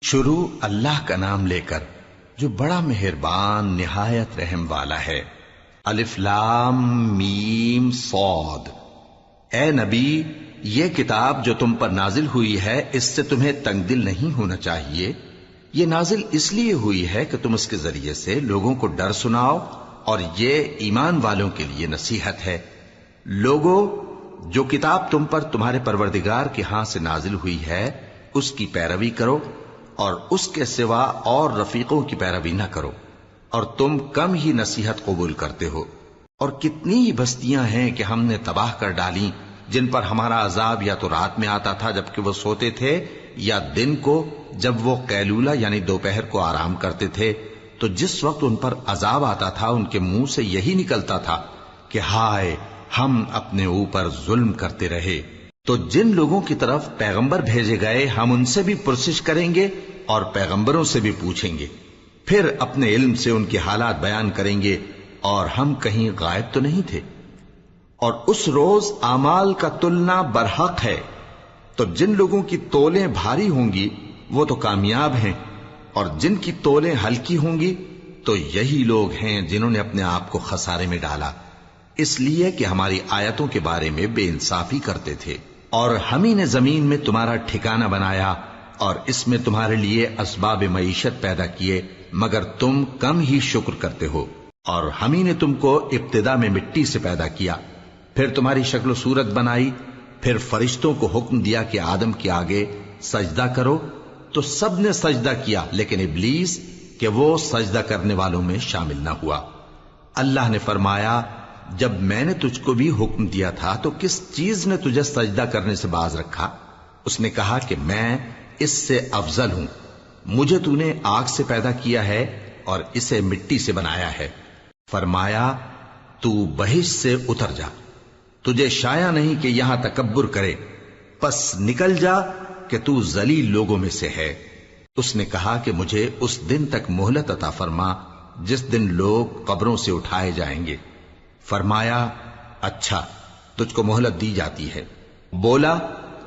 شروع اللہ کا نام لے کر جو بڑا مہربان نہایت رحم والا ہے۔ الف لام میم صاد۔ اے نبی، یہ کتاب جو تم پر نازل ہوئی ہے اس سے تمہیں تنگ دل نہیں ہونا چاہیے۔ یہ نازل اس لیے ہوئی ہے کہ تم اس کے ذریعے سے لوگوں کو ڈر سناؤ، اور یہ ایمان والوں کے لیے نصیحت ہے۔ لوگوں، جو کتاب تم پر تمہارے پروردگار کے ہاں سے نازل ہوئی ہے اس کی پیروی کرو، اور اس کے سوا اور رفیقوں کی پیروی نہ کرو، اور تم کم ہی نصیحت قبول کرتے ہو۔ اور کتنی ہی بستیاں ہیں کہ ہم نے تباہ کر ڈالی جن پر ہمارا عذاب یا تو رات میں آتا تھا جبکہ وہ سوتے تھے، یا دن کو جب وہ قیلولہ یعنی دوپہر کو آرام کرتے تھے، تو جس وقت ان پر عذاب آتا تھا ان کے منہ سے یہی نکلتا تھا کہ ہائے، ہم اپنے اوپر ظلم کرتے رہے۔ تو جن لوگوں کی طرف پیغمبر بھیجے گئے ہم ان سے بھی پرسش کریں گے اور پیغمبروں سے بھی پوچھیں گے، پھر اپنے علم سے ان کے حالات بیان کریں گے، اور ہم کہیں غائب تو نہیں تھے۔ اور اس روز اعمال کا تلنا برحق ہے، تو جن لوگوں کی تولیں بھاری ہوں گی وہ تو کامیاب ہیں، اور جن کی تولیں ہلکی ہوں گی تو یہی لوگ ہیں جنہوں نے اپنے آپ کو خسارے میں ڈالا، اس لیے کہ ہماری آیتوں کے بارے میں بے انصافی کرتے تھے۔ اور ہم ہی نے زمین میں تمہارا ٹھکانہ بنایا اور اس میں تمہارے لیے اسباب معیشت پیدا کیے، مگر تم کم ہی شکر کرتے ہو۔ اور ہم ہی نے تم کو ابتدا میں مٹی سے پیدا کیا، پھر تمہاری شکل و صورت بنائی، پھر فرشتوں کو حکم دیا کہ آدم کے آگے سجدہ کرو، تو سب نے سجدہ کیا لیکن ابلیس کہ وہ سجدہ کرنے والوں میں شامل نہ ہوا۔ اللہ نے فرمایا، جب میں نے تجھ کو بھی حکم دیا تھا تو کس چیز نے تجھے سجدہ کرنے سے باز رکھا؟ اس نے کہا کہ میں اس سے افضل ہوں، مجھے تو نے آگ سے پیدا کیا ہے اور اسے مٹی سے بنایا ہے۔ فرمایا، تو بہشت سے اتر جا، تجھے شایع نہیں کہ یہاں تکبر کرے، پس نکل جا کہ تو ذلیل لوگوں میں سے ہے۔ اس نے کہا کہ مجھے اس دن تک مہلت عطا فرما جس دن لوگ قبروں سے اٹھائے جائیں گے۔ فرمایا، اچھا، تجھ کو مہلت دی جاتی ہے۔ بولا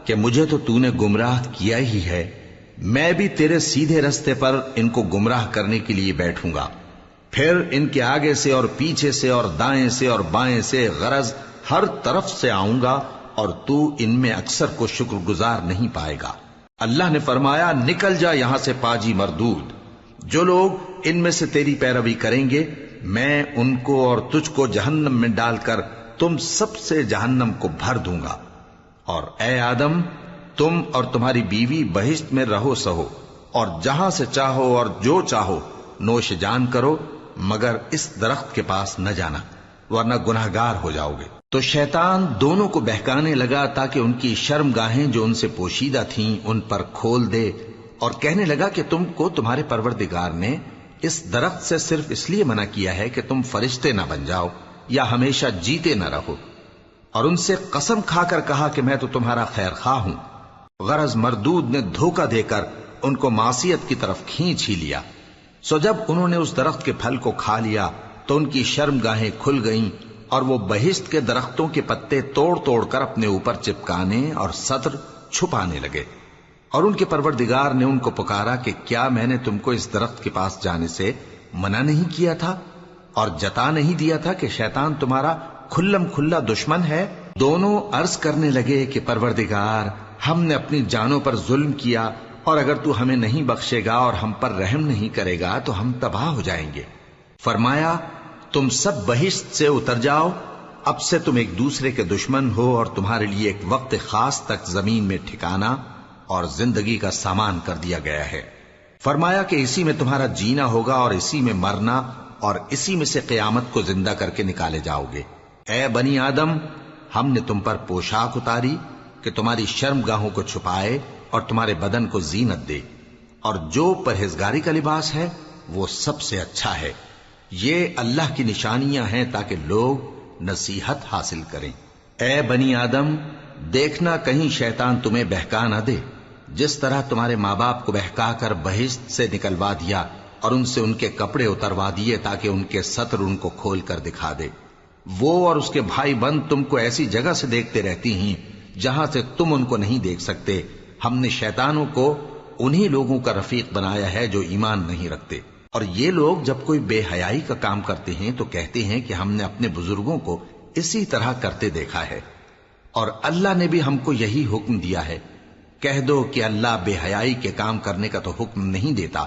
کہ مجھے تو نے گمراہ کیا ہی ہے، میں بھی تیرے سیدھے رستے پر ان کو گمراہ کرنے کے لیے بیٹھوں گا، پھر ان کے آگے سے اور پیچھے سے اور دائیں سے اور بائیں سے غرض ہر طرف سے آؤں گا، اور تو ان میں اکثر کو شکر گزار نہیں پائے گا۔ اللہ نے فرمایا، نکل جا یہاں سے پاجی مردود، جو لوگ ان میں سے تیری پیروی کریں گے میں ان کو اور تجھ کو جہنم میں ڈال کر تم سب سے جہنم کو بھر دوں گا۔ اور اے آدم، تم اور تمہاری بیوی بہشت میں رہو سہو، اور جہاں سے چاہو اور جو چاہو نوش جان کرو، مگر اس درخت کے پاس نہ جانا ورنہ گناہگار ہو جاؤ گے۔ تو شیطان دونوں کو بہکانے لگا تاکہ ان کی شرم گاہیں جو ان سے پوشیدہ تھیں ان پر کھول دے، اور کہنے لگا کہ تم کو تمہارے پروردگار نے اس درخت سے صرف اس لیے منع کیا ہے کہ تم فرشتے نہ بن جاؤ یا ہمیشہ جیتے نہ رہو۔ اور ان سے قسم کھا کر کہا کہ میں تو تمہارا خیر خواہ ہوں۔ غرض مردود نے دھوکہ دے کر ان کو معصیت کی طرف کھینچ ہی لیا۔ سو جب انہوں نے اس درخت کے پھل کو کھا لیا تو ان کی شرم گاہیں کھل گئیں، اور وہ بہشت کے درختوں کے پتے توڑ توڑ کر اپنے اوپر چپکانے اور سطر چھپانے لگے۔ اور ان کے پروردگار نے ان کو پکارا کہ کیا میں نے تم کو اس درخت کے پاس جانے سے منع نہیں کیا تھا اور جتا نہیں دیا تھا کہ شیطان تمہارا کھلم کھلا دشمن ہے؟ دونوں عرض کرنے لگے کہ پروردگار، ہم نے اپنی جانوں پر ظلم کیا، اور اگر تو ہمیں نہیں بخشے گا اور ہم پر رحم نہیں کرے گا تو ہم تباہ ہو جائیں گے۔ فرمایا، تم سب بہشت سے اتر جاؤ، اب سے تم ایک دوسرے کے دشمن ہو، اور تمہارے لیے ایک وقت خاص تک زمین میں ٹھکانا اور زندگی کا سامان کر دیا گیا ہے۔ فرمایا کہ اسی میں تمہارا جینا ہوگا اور اسی میں مرنا، اور اسی میں سے قیامت کو زندہ کر کے نکالے جاؤ گے۔ اے بنی آدم، ہم نے تم پر پوشاک اتاری کہ تمہاری شرم گاہوں کو چھپائے اور تمہارے بدن کو زینت دے، اور جو پرہیزگاری کا لباس ہے وہ سب سے اچھا ہے۔ یہ اللہ کی نشانیاں ہیں تاکہ لوگ نصیحت حاصل کریں۔ اے بنی آدم، دیکھنا کہیں شیطان تمہیں بہکا نہ دے، جس طرح تمہارے ماں باپ کو بہکا کر بہشت سے نکلوا دیا اور ان سے ان کے کپڑے اتروا دیے تاکہ ان کے سطر ان کو کھول کر دکھا دے۔ وہ اور اس کے بھائی بند تم کو ایسی جگہ سے دیکھتے رہتی ہیں جہاں سے تم ان کو نہیں دیکھ سکتے۔ ہم نے شیطانوں کو انہی لوگوں کا رفیق بنایا ہے جو ایمان نہیں رکھتے۔ اور یہ لوگ جب کوئی بے حیائی کا کام کرتے ہیں تو کہتے ہیں کہ ہم نے اپنے بزرگوں کو اسی طرح کرتے دیکھا ہے، اور اللہ نے بھی ہم کو یہی حکم دیا ہے۔ کہہ دو کہ اللہ بے حیائی کے کام کرنے کا تو حکم نہیں دیتا،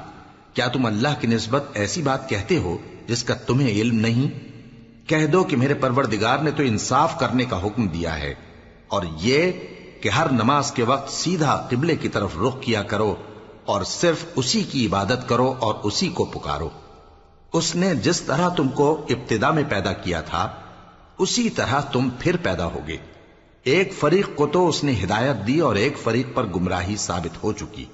کیا تم اللہ کی نسبت ایسی بات کہتے ہو جس کا تمہیں علم نہیں؟ کہہ دو کہ میرے پروردگار نے تو انصاف کرنے کا حکم دیا ہے، اور یہ کہ ہر نماز کے وقت سیدھا قبلے کی طرف رخ کیا کرو اور صرف اسی کی عبادت کرو اور اسی کو پکارو۔ اس نے جس طرح تم کو ابتدا میں پیدا کیا تھا اسی طرح تم پھر پیدا ہوگے۔ ایک فریق کو تو اس نے ہدایت دی اور ایک فریق پر گمراہی ثابت ہو چکی۔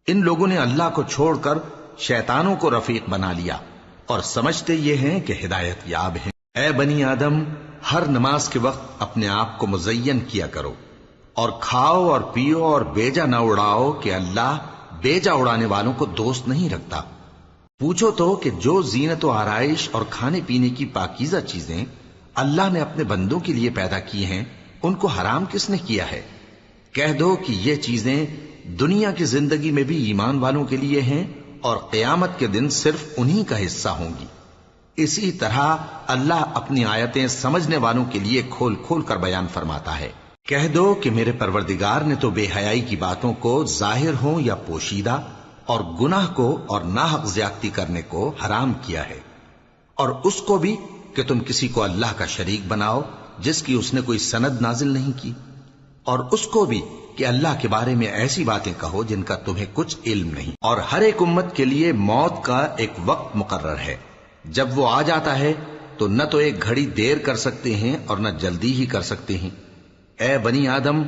ان لوگوں نے اللہ کو چھوڑ کر شیطانوں کو رفیق بنا لیا اور سمجھتے یہ ہیں کہ ہدایت یاب ہیں۔ اے بنی آدم، ہر نماز کے وقت اپنے آپ کو مزین کیا کرو، اور کھاؤ اور پیو اور بیجا نہ اڑاؤ کہ اللہ بیجا اڑانے والوں کو دوست نہیں رکھتا۔ پوچھو تو کہ جو زینت و آرائش اور کھانے پینے کی پاکیزہ چیزیں اللہ نے اپنے بندوں کے لیے پیدا کی ہیں ان کو حرام کس نے کیا ہے؟ کہہ دو کہ یہ چیزیں دنیا کی زندگی میں بھی ایمان والوں کے لیے ہیں اور قیامت کے دن صرف انہی کا حصہ ہوں گی۔ اسی طرح اللہ اپنی آیتیں سمجھنے والوں کے لیے کھول کھول کر بیان فرماتا ہے۔ کہہ دو کہ میرے پروردگار نے تو بے حیائی کی باتوں کو ظاہر ہوں یا پوشیدہ اور گناہ کو اور ناحق زیادتی کرنے کو حرام کیا ہے، اور اس کو بھی کہ تم کسی کو اللہ کا شریک بناؤ جس کی اس نے کوئی سند نازل نہیں کی، اور اس کو بھی کہ اللہ کے بارے میں ایسی باتیں کہو جن کا تمہیں کچھ علم نہیں۔ اور ہر ایک امت کے لیے موت کا ایک وقت مقرر ہے، جب وہ آ جاتا ہے تو نہ تو ایک گھڑی دیر کر سکتے ہیں اور نہ جلدی ہی کر سکتے ہیں۔ اے بنی آدم،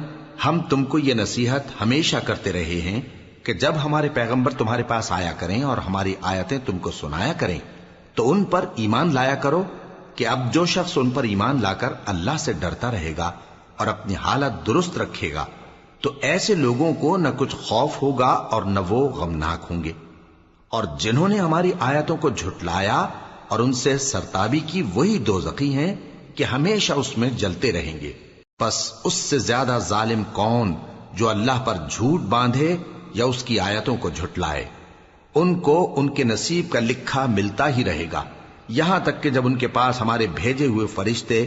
ہم تم کو یہ نصیحت ہمیشہ کرتے رہے ہیں کہ جب ہمارے پیغمبر تمہارے پاس آیا کریں اور ہماری آیتیں تم کو سنایا کریں تو ان پر ایمان لایا کرو، کہ اب جو شخص ان پر ایمان لا کر اللہ سے ڈرتا رہے گا اور اپنی حالت درست رکھے گا تو ایسے لوگوں کو نہ کچھ خوف ہوگا اور نہ وہ غمناک ہوں گے۔ اور جنہوں نے ہماری آیتوں کو جھٹلایا اور ان سے سرتابی کی وہی دوزخی ہیں کہ ہمیشہ اس میں جلتے رہیں گے۔ پس اس سے زیادہ ظالم کون جو اللہ پر جھوٹ باندھے یا اس کی آیتوں کو جھٹلائے؟ ان کو ان کے نصیب کا لکھا ملتا ہی رہے گا، یہاں تک کہ جب ان کے پاس ہمارے بھیجے ہوئے فرشتے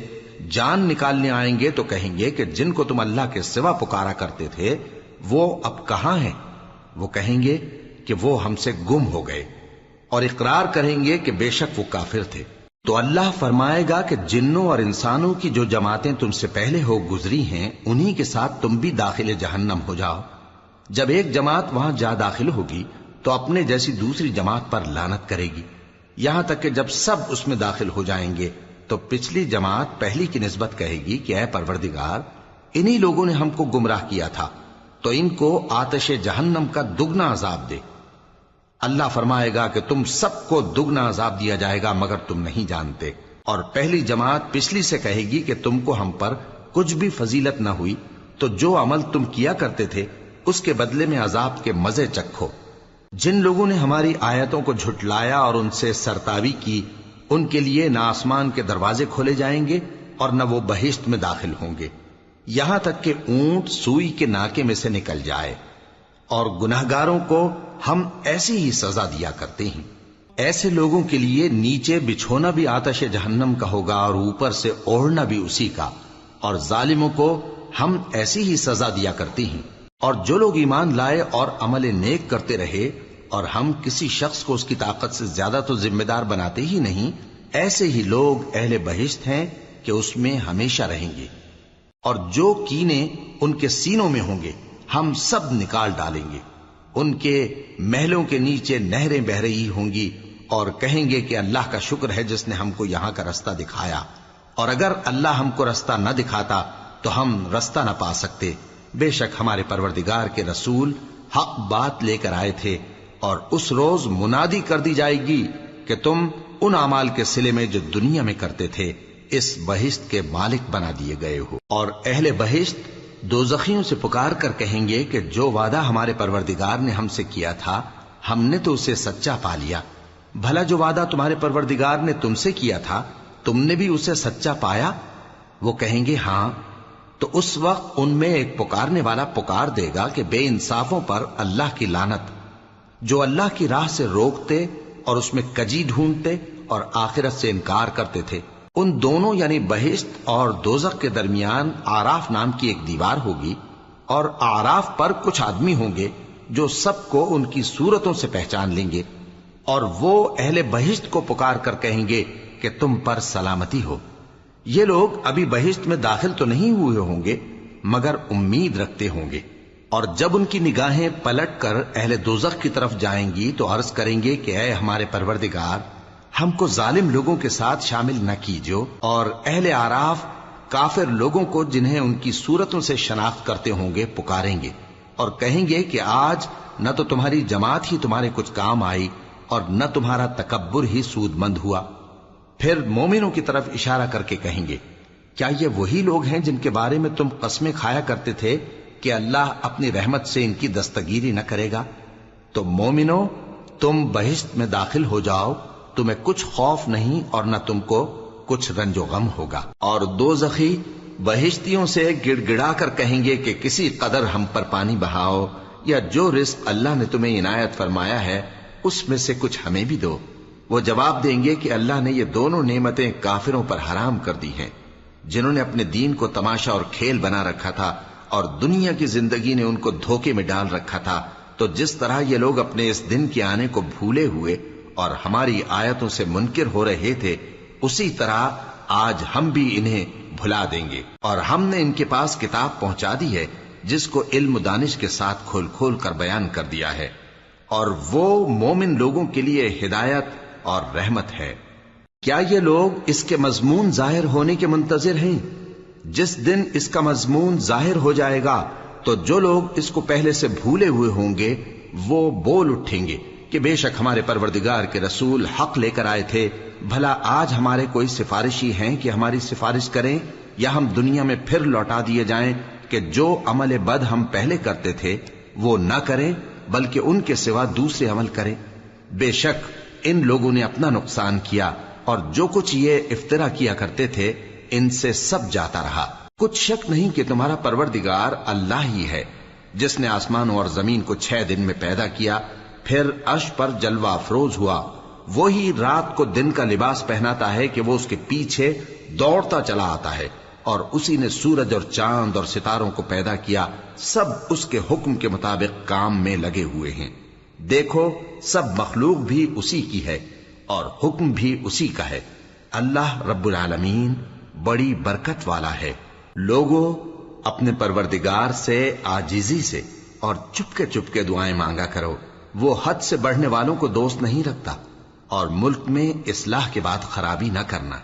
جان نکالنے آئیں گے تو کہیں گے کہ جن کو تم اللہ کے سوا پکارا کرتے تھے وہ اب کہاں ہیں؟ وہ کہیں گے کہ وہ ہم سے گم ہو گئے، اور اقرار کریں گے کہ بے شک وہ کافر تھے۔ تو اللہ فرمائے گا کہ جنوں اور انسانوں کی جو جماعتیں تم سے پہلے ہو گزری ہیں انہی کے ساتھ تم بھی داخل جہنم ہو جاؤ۔ جب ایک جماعت وہاں جا داخل ہوگی تو اپنے جیسی دوسری جماعت پر لعنت کرے گی، یہاں تک کہ جب سب اس میں داخل ہو جائیں گے تو پچھلی جماعت پہلی کی نسبت کہے گی کہ اے پروردگار، انہی لوگوں نے ہم کو گمراہ کیا تھا، تو ان کو آتش جہنم کا دگنا عذاب دے۔ اللہ فرمائے گا کہ تم سب کو دگنا عذاب دیا جائے گا مگر تم نہیں جانتے۔ اور پہلی جماعت پچھلی سے کہے گی کہ تم کو ہم پر کچھ بھی فضیلت نہ ہوئی، تو جو عمل تم کیا کرتے تھے اس کے بدلے میں عذاب کے مزے چکھو۔ جن لوگوں نے ہماری آیتوں کو جھٹلایا اور ان سے سرتابی کی ان کے لیے نہ آسمان کے دروازے کھولے جائیں گے اور نہ وہ بہشت میں داخل ہوں گے، یہاں تک کہ اونٹ سوئی کے ناکے میں سے نکل جائے۔ اور گناہگاروں کو ہم ایسی ہی سزا دیا کرتے ہیں۔ ایسے لوگوں کے لیے نیچے بچھونا بھی آتش جہنم کا ہوگا اور اوپر سے اوڑھنا بھی اسی کا، اور ظالموں کو ہم ایسی ہی سزا دیا کرتے ہیں۔ اور جو لوگ ایمان لائے اور عمل نیک کرتے رہے اور ہم کسی شخص کو اس کی طاقت سے زیادہ تو ذمہ دار بناتے ہی نہیں، ایسے ہی لوگ اہل بہشت ہیں کہ اس میں ہمیشہ رہیں گے۔ اور جو کینے ان کے سینوں میں ہوں گے ہم سب نکال ڈالیں گے، ان کے محلوں کے نیچے نہریں بہ رہی ہوں گی، اور کہیں گے کہ اللہ کا شکر ہے جس نے ہم کو یہاں کا رستہ دکھایا، اور اگر اللہ ہم کو رستہ نہ دکھاتا تو ہم رستہ نہ پا سکتے۔ بے شک ہمارے پروردگار کے رسول حق بات لے کر آئے تھے، اور اس روز منادی کر دی جائے گی کہ تم ان اعمال کے صلے میں جو دنیا میں کرتے تھے اس بہشت کے مالک بنا دیے گئے ہو۔ اور اہل بہشت دوزخیوں سے پکار کر کہیں گے کہ جو وعدہ ہمارے پروردگار نے ہم سے کیا تھا ہم نے تو اسے سچا پا لیا، بھلا جو وعدہ تمہارے پروردگار نے تم سے کیا تھا تم نے بھی اسے سچا پایا؟ وہ کہیں گے ہاں۔ تو اس وقت ان میں ایک پکارنے والا پکار دے گا کہ بے انصافوں پر اللہ کی لعنت، جو اللہ کی راہ سے روکتے اور اس میں کجی ڈھونڈتے اور آخرت سے انکار کرتے تھے۔ ان دونوں یعنی بہشت اور دوزخ کے درمیان آراف نام کی ایک دیوار ہوگی، اور آراف پر کچھ آدمی ہوں گے جو سب کو ان کی صورتوں سے پہچان لیں گے، اور وہ اہل بہشت کو پکار کر کہیں گے کہ تم پر سلامتی ہو۔ یہ لوگ ابھی بہشت میں داخل تو نہیں ہوئے ہوں گے مگر امید رکھتے ہوں گے، اور جب ان کی نگاہیں پلٹ کر اہل دوزخ کی طرف جائیں گی تو عرض کریں گے کہ اے ہمارے پروردگار، ہم کو ظالم لوگوں کے ساتھ شامل نہ کیجو۔ اور اہل آراف کافر لوگوں کو جنہیں ان کی صورتوں سے شناخت کرتے ہوں گے پکاریں گے اور کہیں گے کہ آج نہ تو تمہاری جماعت ہی تمہارے کچھ کام آئی اور نہ تمہارا تکبر ہی سود مند ہوا۔ پھر مومنوں کی طرف اشارہ کر کے کہیں گے، کیا یہ وہی لوگ ہیں جن کے بارے میں تم قسمیں کھایا کرتے تھے کہ اللہ اپنی رحمت سے ان کی دستگیری نہ کرے گا؟ تو مومنوں، تم بہشت میں داخل ہو جاؤ، تمہیں کچھ خوف نہیں اور نہ تم کو کچھ رنج و غم ہوگا۔ اور دوزخی بہشتیوں سے گڑ گڑا کر کہیں گے کہ کسی قدر ہم پر پانی بہاؤ، یا جو رزق اللہ نے تمہیں عنایت فرمایا ہے اس میں سے کچھ ہمیں بھی دو۔ وہ جواب دیں گے کہ اللہ نے یہ دونوں نعمتیں کافروں پر حرام کر دی ہیں، جنہوں نے اپنے دین کو تماشا اور کھیل بنا رکھا تھا اور دنیا کی زندگی نے ان کو دھوکے میں ڈال رکھا تھا۔ تو جس طرح یہ لوگ اپنے اس دن کے آنے کو بھولے ہوئے اور ہماری آیتوں سے منکر ہو رہے تھے، اسی طرح آج ہم بھی انہیں بھلا دیں گے۔ اور ہم نے ان کے پاس کتاب پہنچا دی ہے جس کو علم و دانش کے ساتھ کھول کھول کر بیان کر دیا ہے، اور وہ مومن لوگوں کے لیے ہدایت اور رحمت ہے۔ کیا یہ لوگ اس کے مضمون ظاہر ہونے کے منتظر ہیں؟ جس دن اس کا مضمون ظاہر ہو جائے گا تو جو لوگ اس کو پہلے سے بھولے ہوئے ہوں گے وہ بول اٹھیں گے کہ بے شک ہمارے پروردگار کے رسول حق لے کر آئے تھے، بھلا آج ہمارے کوئی سفارشی ہیں کہ ہماری سفارش کریں، یا ہم دنیا میں پھر لوٹا دیے جائیں کہ جو عمل بد ہم پہلے کرتے تھے وہ نہ کریں بلکہ ان کے سوا دوسرے عمل کریں۔ بے شک ان لوگوں نے اپنا نقصان کیا، اور جو کچھ یہ افطرا کیا کرتے تھے ان سے سب جاتا رہا۔ کچھ شک نہیں کہ تمہارا پروردگار اللہ ہی ہے جس نے آسمانوں اور زمین کو 6 دن میں پیدا کیا، پھر عرش پر جلوہ افروز ہوا۔ وہی رات کو دن کا لباس پہناتا ہے کہ وہ اس کے پیچھے دوڑتا چلا آتا ہے، اور اسی نے سورج اور چاند اور ستاروں کو پیدا کیا، سب اس کے حکم کے مطابق کام میں لگے ہوئے ہیں۔ دیکھو سب مخلوق بھی اسی کی ہے اور حکم بھی اسی کا ہے۔ اللہ رب العالمین بڑی برکت والا ہے۔ لوگوں، اپنے پروردگار سے عاجزی سے اور چپکے دعائیں مانگا کرو، وہ حد سے بڑھنے والوں کو دوست نہیں رکھتا، اور ملک میں اصلاح کے بعد خرابی نہ کرنا،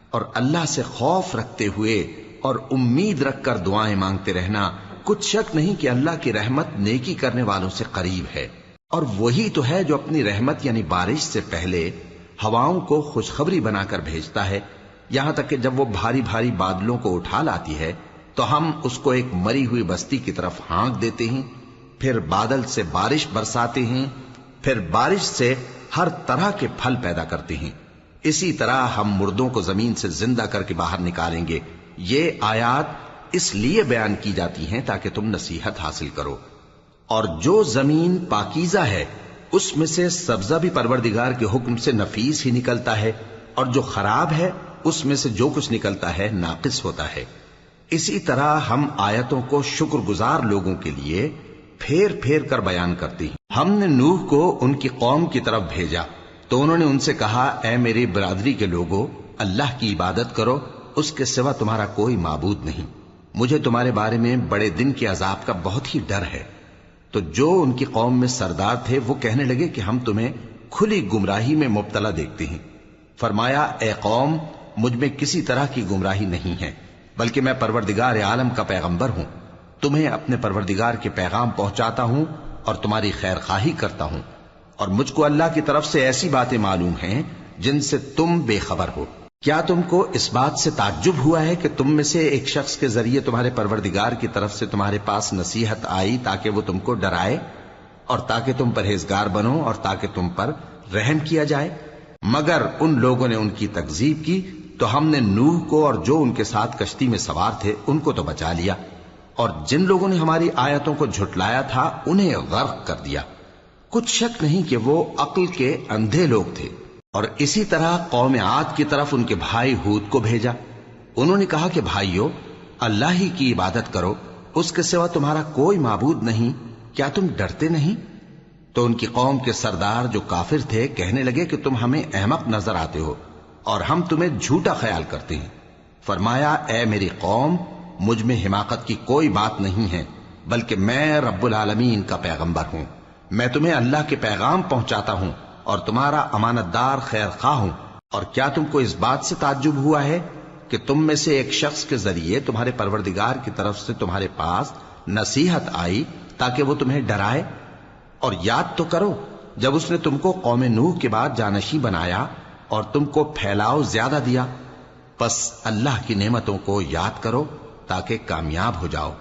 اور اللہ سے خوف رکھتے ہوئے اور امید رکھ کر دعائیں مانگتے رہنا۔ کچھ شک نہیں کہ اللہ کی رحمت نیکی کرنے والوں سے قریب ہے، اور وہی تو ہے جو اپنی رحمت یعنی بارش سے پہلے ہواؤں کو خوشخبری بنا کر بھیجتا ہے، یہاں تک کہ جب وہ بھاری بھاری بادلوں کو اٹھا لاتی ہے تو ہم اس کو ایک مری ہوئی بستی کی طرف ہانک دیتے ہیں، پھر بادل سے بارش برساتے ہیں، پھر بارش سے ہر طرح کے پھل پیدا کرتے ہیں۔ اسی طرح ہم مردوں کو زمین سے زندہ کر کے باہر نکالیں گے۔ یہ آیات اس لیے بیان کی جاتی ہیں تاکہ تم نصیحت حاصل کرو۔ اور جو زمین پاکیزہ ہے اس میں سے سبزہ بھی پروردگار کے حکم سے نفیس ہی نکلتا ہے، اور جو خراب ہے اس میں سے جو کچھ نکلتا ہے ناقص ہوتا ہے۔ اسی طرح ہم آیتوں کو شکر گزار لوگوں کے لیے پھیر پھیر کر بیان کرتے ہیں۔ ہم نے نوح کو ان کی قوم کی طرف بھیجا تو انہوں نے ان سے کہا، اے میری برادری کے لوگوں، اللہ کی عبادت کرو، اس کے سوا تمہارا کوئی معبود نہیں۔ مجھے تمہارے بارے میں بڑے دن کے عذاب کا بہت ہی ڈر ہے۔ تو جو ان کی قوم میں سردار تھے وہ کہنے لگے کہ ہم تمہیں کھلی گمراہی میں مبتلا دیکھتے ہیں۔ فرمایا، اے قوم، مجھ میں کسی طرح کی گمراہی نہیں ہے، بلکہ میں پروردگار عالم کا پیغمبر ہوں، تمہیں اپنے پروردگار کے پیغام پہنچاتا ہوں اور تمہاری خیر خواہی کرتا ہوں، اور مجھ کو اللہ کی طرف سے ایسی باتیں معلوم ہیں جن سے تم بے خبر ہو۔ کیا تم کو اس بات سے تعجب ہوا ہے کہ تم میں سے ایک شخص کے ذریعے تمہارے پروردگار کی طرف سے تمہارے پاس نصیحت آئی تاکہ وہ تم کو ڈرائے اور تاکہ تم پرہیزگار بنو اور تاکہ تم پر رحم کیا جائے؟ مگر ان لوگوں نے ان کی تکذیب کی تو ہم نے نوح کو اور جو ان کے ساتھ کشتی میں سوار تھے ان کو تو بچا لیا، اور جن لوگوں نے ہماری آیتوں کو جھٹلایا تھا انہیں غرق کر دیا۔ کچھ شک نہیں کہ وہ عقل کے اندھے لوگ تھے۔ اور اسی طرح قوم عاد کی طرف ان کے بھائی ہود کو بھیجا۔ انہوں نے کہا کہ بھائیو، اللہ ہی کی عبادت کرو، اس کے سوا تمہارا کوئی معبود نہیں، کیا تم ڈرتے نہیں؟ تو ان کی قوم کے سردار جو کافر تھے کہنے لگے کہ تم ہمیں احمق نظر آتے ہو اور ہم تمہیں جھوٹا خیال کرتے ہیں۔ فرمایا، اے میری قوم، مجھ میں حماقت کی کوئی بات نہیں ہے، بلکہ میں رب العالمین کا پیغمبر ہوں۔ میں تمہیں اللہ کے پیغام پہنچاتا ہوں اور تمہارا امانت دار خیر خواہ ہوں۔ اور کیا تم کو اس بات سے تعجب ہوا ہے کہ تم میں سے ایک شخص کے ذریعے تمہارے پروردگار کی طرف سے تمہارے پاس نصیحت آئی تاکہ وہ تمہیں ڈرائے؟ اور یاد تو کرو جب اس نے تم کو قوم نوح کے بعد جانشین بنایا اور تم کو پھیلاؤ زیادہ دیا۔ پس اللہ کی نعمتوں کو یاد کرو تاکہ کامیاب ہو جاؤ۔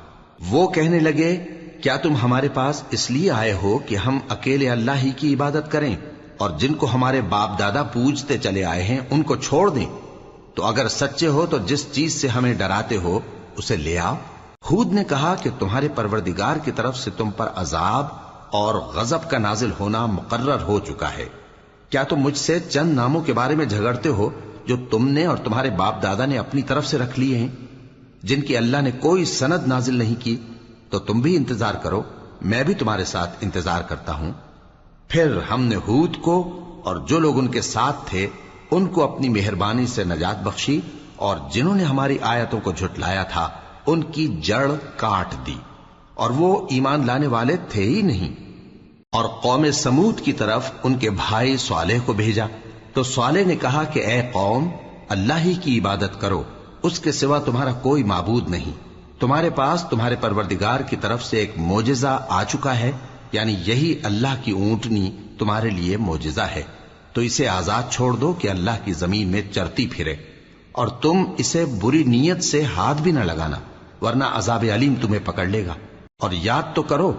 وہ کہنے لگے، کیا تم ہمارے پاس اس لیے آئے ہو کہ ہم اکیلے اللہ ہی کی عبادت کریں اور جن کو ہمارے باپ دادا پوجتے چلے آئے ہیں ان کو چھوڑ دیں؟ تو اگر سچے ہو تو جس چیز سے ہمیں ڈراتے ہو اسے لے آؤ۔ ہود نے کہا کہ تمہارے پروردگار کی طرف سے تم پر عذاب اور غضب کا نازل ہونا مقرر ہو چکا ہے۔ کیا تم مجھ سے چند ناموں کے بارے میں جھگڑتے ہو جو تم نے اور تمہارے باپ دادا نے اپنی طرف سے رکھ لیے ہیں، جن کی اللہ نے کوئی سند نازل نہیں کی؟ تو تم بھی انتظار کرو، میں بھی تمہارے ساتھ انتظار کرتا ہوں۔ پھر ہم نے ہود کو اور جو لوگ ان کے ساتھ تھے ان کو اپنی مہربانی سے نجات بخشی، اور جنہوں نے ہماری آیتوں کو جھٹلایا تھا ان کی جڑ کاٹ دی، اور وہ ایمان لانے والے تھے ہی نہیں۔ اور قوم سمود کی طرف ان کے بھائی صالح کو بھیجا، تو صالح نے کہا کہ اے قوم، اللہ ہی کی عبادت کرو، اس کے سوا تمہارا کوئی معبود نہیں۔ تمہارے پاس تمہارے پروردگار کی طرف سے ایک معجزہ آ چکا ہے، یعنی یہی اللہ کی اونٹنی تمہارے لیے معجزہ ہے، تو اسے آزاد چھوڑ دو کہ اللہ کی زمین میں چرتی پھرے، اور تم اسے بری نیت سے ہاتھ بھی نہ لگانا، ورنہ عذاب علیم تمہیں پکڑ لے گا۔ اور یاد تو کرو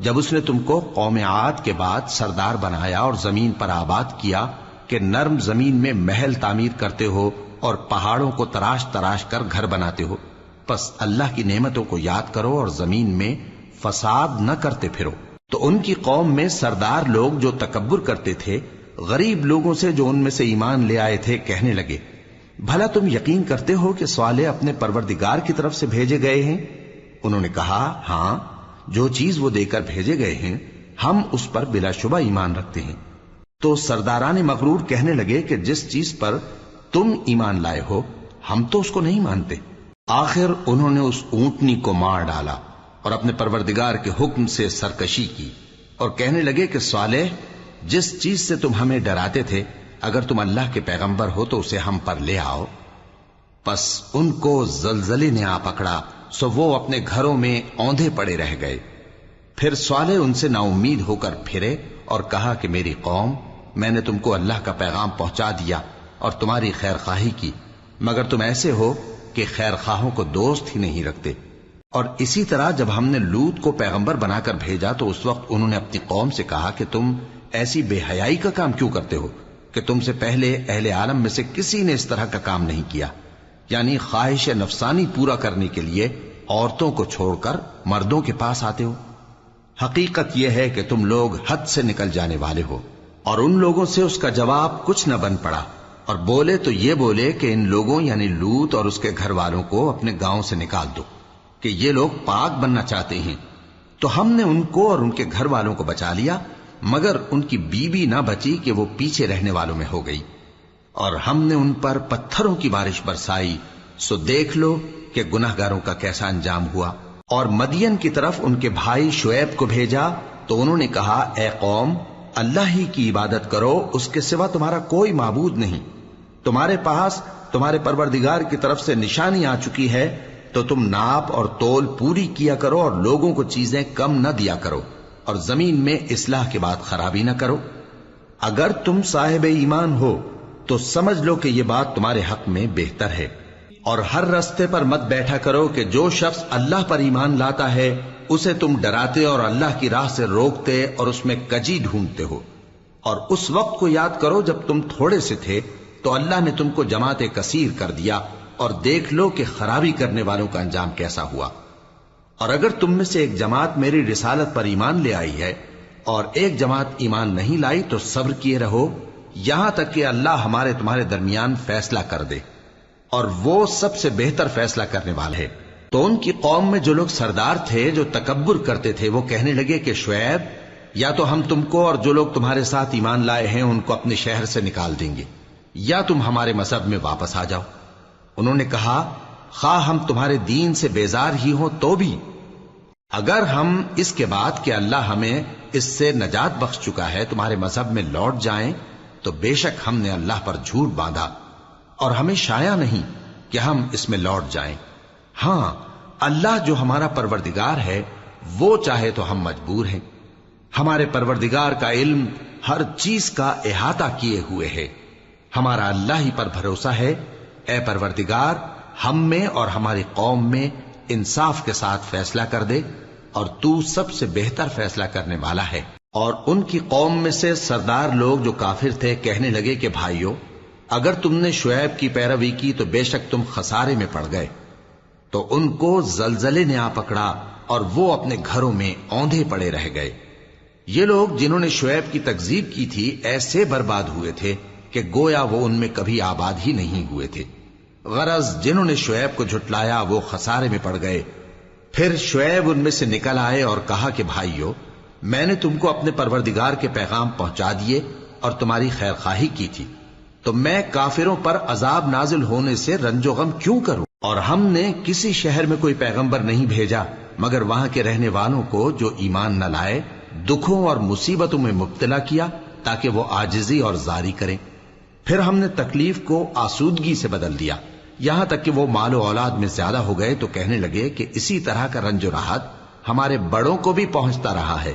جب اس نے تم کو قوم عاد کے بعد سردار بنایا اور زمین پر آباد کیا کہ نرم زمین میں محل تعمیر کرتے ہو اور پہاڑوں کو تراش تراش کر گھر بناتے ہو۔ پس اللہ کی نعمتوں کو یاد کرو اور زمین میں فساد نہ کرتے پھرو۔ تو ان کی قوم میں سردار لوگ جو تکبر کرتے تھے غریب لوگوں سے جو ان میں سے ایمان لے آئے تھے کہنے لگے، بھلا تم یقین کرتے ہو کہ صالح اپنے پروردگار کی طرف سے بھیجے گئے ہیں؟ انہوں نے کہا، ہاں، جو چیز وہ دے کر بھیجے گئے ہیں ہم اس پر بلا شبہ ایمان رکھتے ہیں۔ تو سرداران مغرور کہنے لگے کہ جس چیز پر تم ایمان لائے ہو ہم تو اس کو نہیں مانتے۔ آخر انہوں نے اس اونٹنی کو مار ڈالا اور اپنے پروردگار کے حکم سے سرکشی کی، اور کہنے لگے کہ صالح، جس چیز سے تم ہمیں ڈراتے تھے اگر تم اللہ کے پیغمبر ہو تو اسے ہم پر لے آؤ۔ پس ان کو زلزلے نے آ پکڑا، سو وہ اپنے گھروں میں اوندھے پڑے رہ گئے۔ پھر صالح ان سے نا امید ہو کر پھرے اور کہا کہ میری قوم، میں نے تم کو اللہ کا پیغام پہنچا دیا اور تمہاری خیر خواہی کی، مگر تم ایسے ہو کہ خیر خواہوں کو دوست ہی نہیں رکھتے۔ اور اسی طرح جب ہم نے لوط کو پیغمبر بنا کر بھیجا تو اس وقت انہوں نے اپنی قوم سے کہا کہ تم ایسی بے حیائی کا کام کیوں کرتے ہو کہ تم سے پہلے اہل عالم میں سے کسی نے اس طرح کا کام نہیں کیا، یعنی خواہش نفسانی پورا کرنے کے لیے عورتوں کو چھوڑ کر مردوں کے پاس آتے ہو۔ حقیقت یہ ہے کہ تم لوگ حد سے نکل جانے والے ہو۔ اور ان لوگوں سے اس کا جواب کچھ نہ بن پڑا، اور بولے تو یہ بولے کہ ان لوگوں یعنی لوط اور اس کے گھر والوں کو اپنے گاؤں سے نکال دو کہ یہ لوگ پاک بننا چاہتے ہیں۔ تو ہم نے ان کو اور ان کے گھر والوں کو بچا لیا، مگر ان کی بیوی نہ بچی کہ وہ پیچھے رہنے والوں میں ہو گئی۔ اور ہم نے ان پر پتھروں کی بارش برسائی، سو دیکھ لو کہ گناہگاروں کا کیسا انجام ہوا۔ اور مدین کی طرف ان کے بھائی شعیب کو بھیجا تو انہوں نے کہا، اے قوم، اللہ ہی کی عبادت کرو، اس کے سوا تمہارا کوئی معبود نہیں۔ تمہارے پاس تمہارے پروردگار کی طرف سے نشانی آ چکی ہے، تو تم ناپ اور تول پوری کیا کرو اور لوگوں کو چیزیں کم نہ دیا کرو، اور زمین میں اصلاح کے بعد خرابی نہ کرو۔ اگر تم صاحب ایمان ہو تو سمجھ لو کہ یہ بات تمہارے حق میں بہتر ہے۔ اور ہر رستے پر مت بیٹھا کرو کہ جو شخص اللہ پر ایمان لاتا ہے اسے تم ڈراتے اور اللہ کی راہ سے روکتے اور اس میں کجی ڈھونڈتے ہو۔ اور اس وقت کو یاد کرو جب تم تھوڑے سے تھے تو اللہ نے تم کو جماعت کثیر کر دیا، اور دیکھ لو کہ خرابی کرنے والوں کا انجام کیسا ہوا۔ اور اگر تم میں سے ایک جماعت میری رسالت پر ایمان لے آئی ہے اور ایک جماعت ایمان نہیں لائی تو صبر کیے رہو یہاں تک کہ اللہ ہمارے تمہارے درمیان فیصلہ کر دے، اور وہ سب سے بہتر فیصلہ کرنے والا ہے۔ تو ان کی قوم میں جو لوگ سردار تھے جو تکبر کرتے تھے وہ کہنے لگے کہ شعیب، یا تو ہم تم کو اور جو لوگ تمہارے ساتھ ایمان لائے ہیں ان کو اپنے شہر سے نکال دیں گے، یا تم ہمارے مذہب میں واپس آ جاؤ۔ انہوں نے کہا خواہ ہم تمہارے دین سے بیزار ہی ہوں تو بھی، اگر ہم اس کے بعد کہ اللہ ہمیں اس سے نجات بخش چکا ہے تمہارے مذہب میں لوٹ جائیں تو بے شک ہم نے اللہ پر جھوٹ باندھا، اور ہمیں شایع نہیں کہ ہم اس میں لوٹ جائیں۔ ہاں، اللہ جو ہمارا پروردگار ہے وہ چاہے تو ہم مجبور ہیں۔ ہمارے پروردگار کا علم ہر چیز کا احاطہ کیے ہوئے ہے۔ ہمارا اللہ ہی پر بھروسہ ہے۔ اے پروردگار، ہم میں اور ہماری قوم میں انصاف کے ساتھ فیصلہ کر دے، اور تو سب سے بہتر فیصلہ کرنے والا ہے۔ اور ان کی قوم میں سے سردار لوگ جو کافر تھے کہنے لگے کہ بھائیو، اگر تم نے شعیب کی پیروی کی تو بے شک تم خسارے میں پڑ گئے۔ تو ان کو زلزلے نے آ پکڑا اور وہ اپنے گھروں میں اوندھے پڑے رہ گئے۔ یہ لوگ جنہوں نے شعیب کی تکذیب کی تھی ایسے برباد ہوئے تھے کہ گویا وہ ان میں کبھی آباد ہی نہیں ہوئے تھے۔ غرض جنہوں نے شعیب کو جھٹلایا وہ خسارے میں پڑ گئے۔ پھر شعیب ان میں سے نکل آئے اور کہا کہ بھائیو، میں نے تم کو اپنے پروردگار کے پیغام پہنچا دیے اور تمہاری خیر خواہی کی تھی، تو میں کافروں پر عذاب نازل ہونے سے رنج و غم کیوں کروں؟ اور ہم نے کسی شہر میں کوئی پیغمبر نہیں بھیجا مگر وہاں کے رہنے والوں کو جو ایمان نہ لائے دکھوں اور مصیبتوں میں مبتلا کیا تاکہ وہ عاجزی اور زاری کریں۔ پھر ہم نے تکلیف کو آسودگی سے بدل دیا، یہاں تک کہ وہ مال و اولاد میں زیادہ ہو گئے تو کہنے لگے کہ اسی طرح کا رنج و راحت ہمارے بڑوں کو بھی پہنچتا رہا ہے،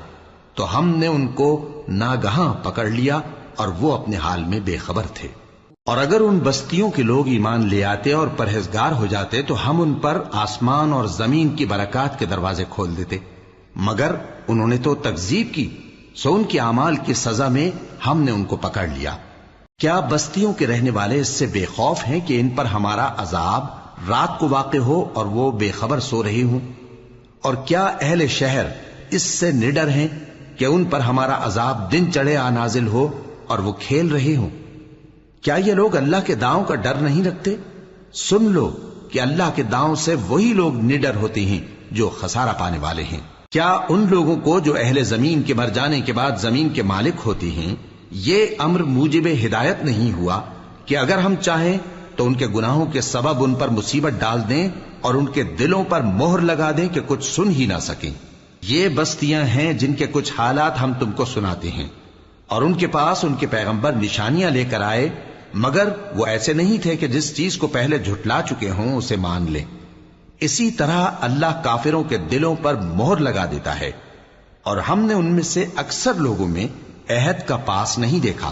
تو ہم نے ان کو ناگہاں پکڑ لیا اور وہ اپنے حال میں بے خبر تھے۔ اور اگر ان بستیوں کے لوگ ایمان لے آتے اور پرہیزگار ہو جاتے تو ہم ان پر آسمان اور زمین کی برکات کے دروازے کھول دیتے، مگر انہوں نے تو تکذیب کی، سو ان کے اعمال کی سزا میں ہم نے ان کو پکڑ لیا۔ کیا بستیوں کے رہنے والے اس سے بے خوف ہیں کہ ان پر ہمارا عذاب رات کو واقع ہو اور وہ بے خبر سو رہے ہوں؟ اور کیا اہل شہر اس سے نڈر ہیں کہ ان پر ہمارا عذاب دن چڑھے آ نازل ہو اور وہ کھیل رہے ہوں؟ کیا یہ لوگ اللہ کے داؤں کا ڈر نہیں رکھتے؟ سن لو کہ اللہ کے داؤں سے وہی لوگ نڈر ہوتے ہیں جو خسارہ پانے والے ہیں۔ کیا ان لوگوں کو جو اہل زمین کے مر جانے کے بعد زمین کے مالک ہوتے ہیں یہ امر موجب ہدایت نہیں ہوا کہ اگر ہم چاہیں تو ان کے گناہوں کے سبب ان پر مصیبت ڈال دیں اور ان کے دلوں پر مہر لگا دیں کہ کچھ سن ہی نہ سکیں؟ یہ بستیاں ہیں جن کے کچھ حالات ہم تم کو سناتے ہیں، اور ان کے پاس ان کے پیغمبر نشانیاں لے کر آئے، مگر وہ ایسے نہیں تھے کہ جس چیز کو پہلے جھٹلا چکے ہوں اسے مان لیں۔ اسی طرح اللہ کافروں کے دلوں پر مہر لگا دیتا ہے، اور ہم نے ان میں سے اکثر لوگوں میں عہد کا پاس نہیں دیکھا،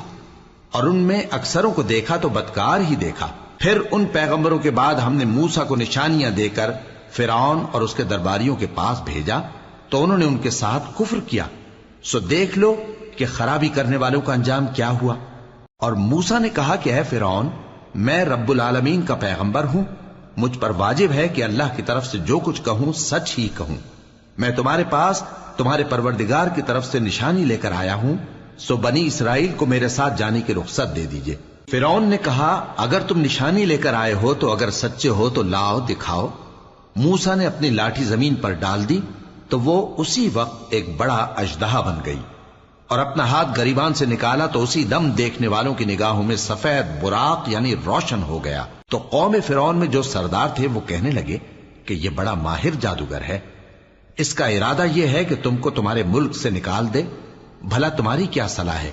اور ان میں اکثروں کو دیکھا تو بدکار ہی دیکھا۔ پھر ان پیغمبروں کے بعد ہم نے موسیٰ کو نشانیاں دے کر فرعون اور اس کے درباریوں کے پاس بھیجا تو انہوں نے ان کے ساتھ کفر کیا، سو دیکھ لو کہ خرابی کرنے والوں کا انجام کیا ہوا۔ اور موسیٰ نے کہا کہ اے فرعون، میں رب العالمین کا پیغمبر ہوں، مجھ پر واجب ہے کہ اللہ کی طرف سے جو کچھ کہوں سچ ہی کہوں۔ میں تمہارے پاس تمہارے پروردگار کی طرف سے نشانی لے کر آیا ہوں، سو بنی اسرائیل کو میرے ساتھ جانے کی رخصت دے دیجئے۔ فرعون نے کہا اگر تم نشانی لے کر آئے ہو تو اگر سچے ہو تو لاؤ دکھاؤ۔ موسیٰ نے اپنی لاٹھی زمین پر ڈال دی تو وہ اسی وقت ایک بڑا اژدہا بن گئی، اور اپنا ہاتھ گریبان سے نکالا تو اسی دم دیکھنے والوں کی نگاہوں میں سفید براق یعنی روشن ہو گیا۔ تو قوم فرعون میں جو سردار تھے وہ کہنے لگے کہ یہ بڑا ماہر جادوگر ہے، اس کا ارادہ یہ ہے کہ تم کو تمہارے ملک سے نکال دے، بھلا تمہاری کیا صلاح ہے؟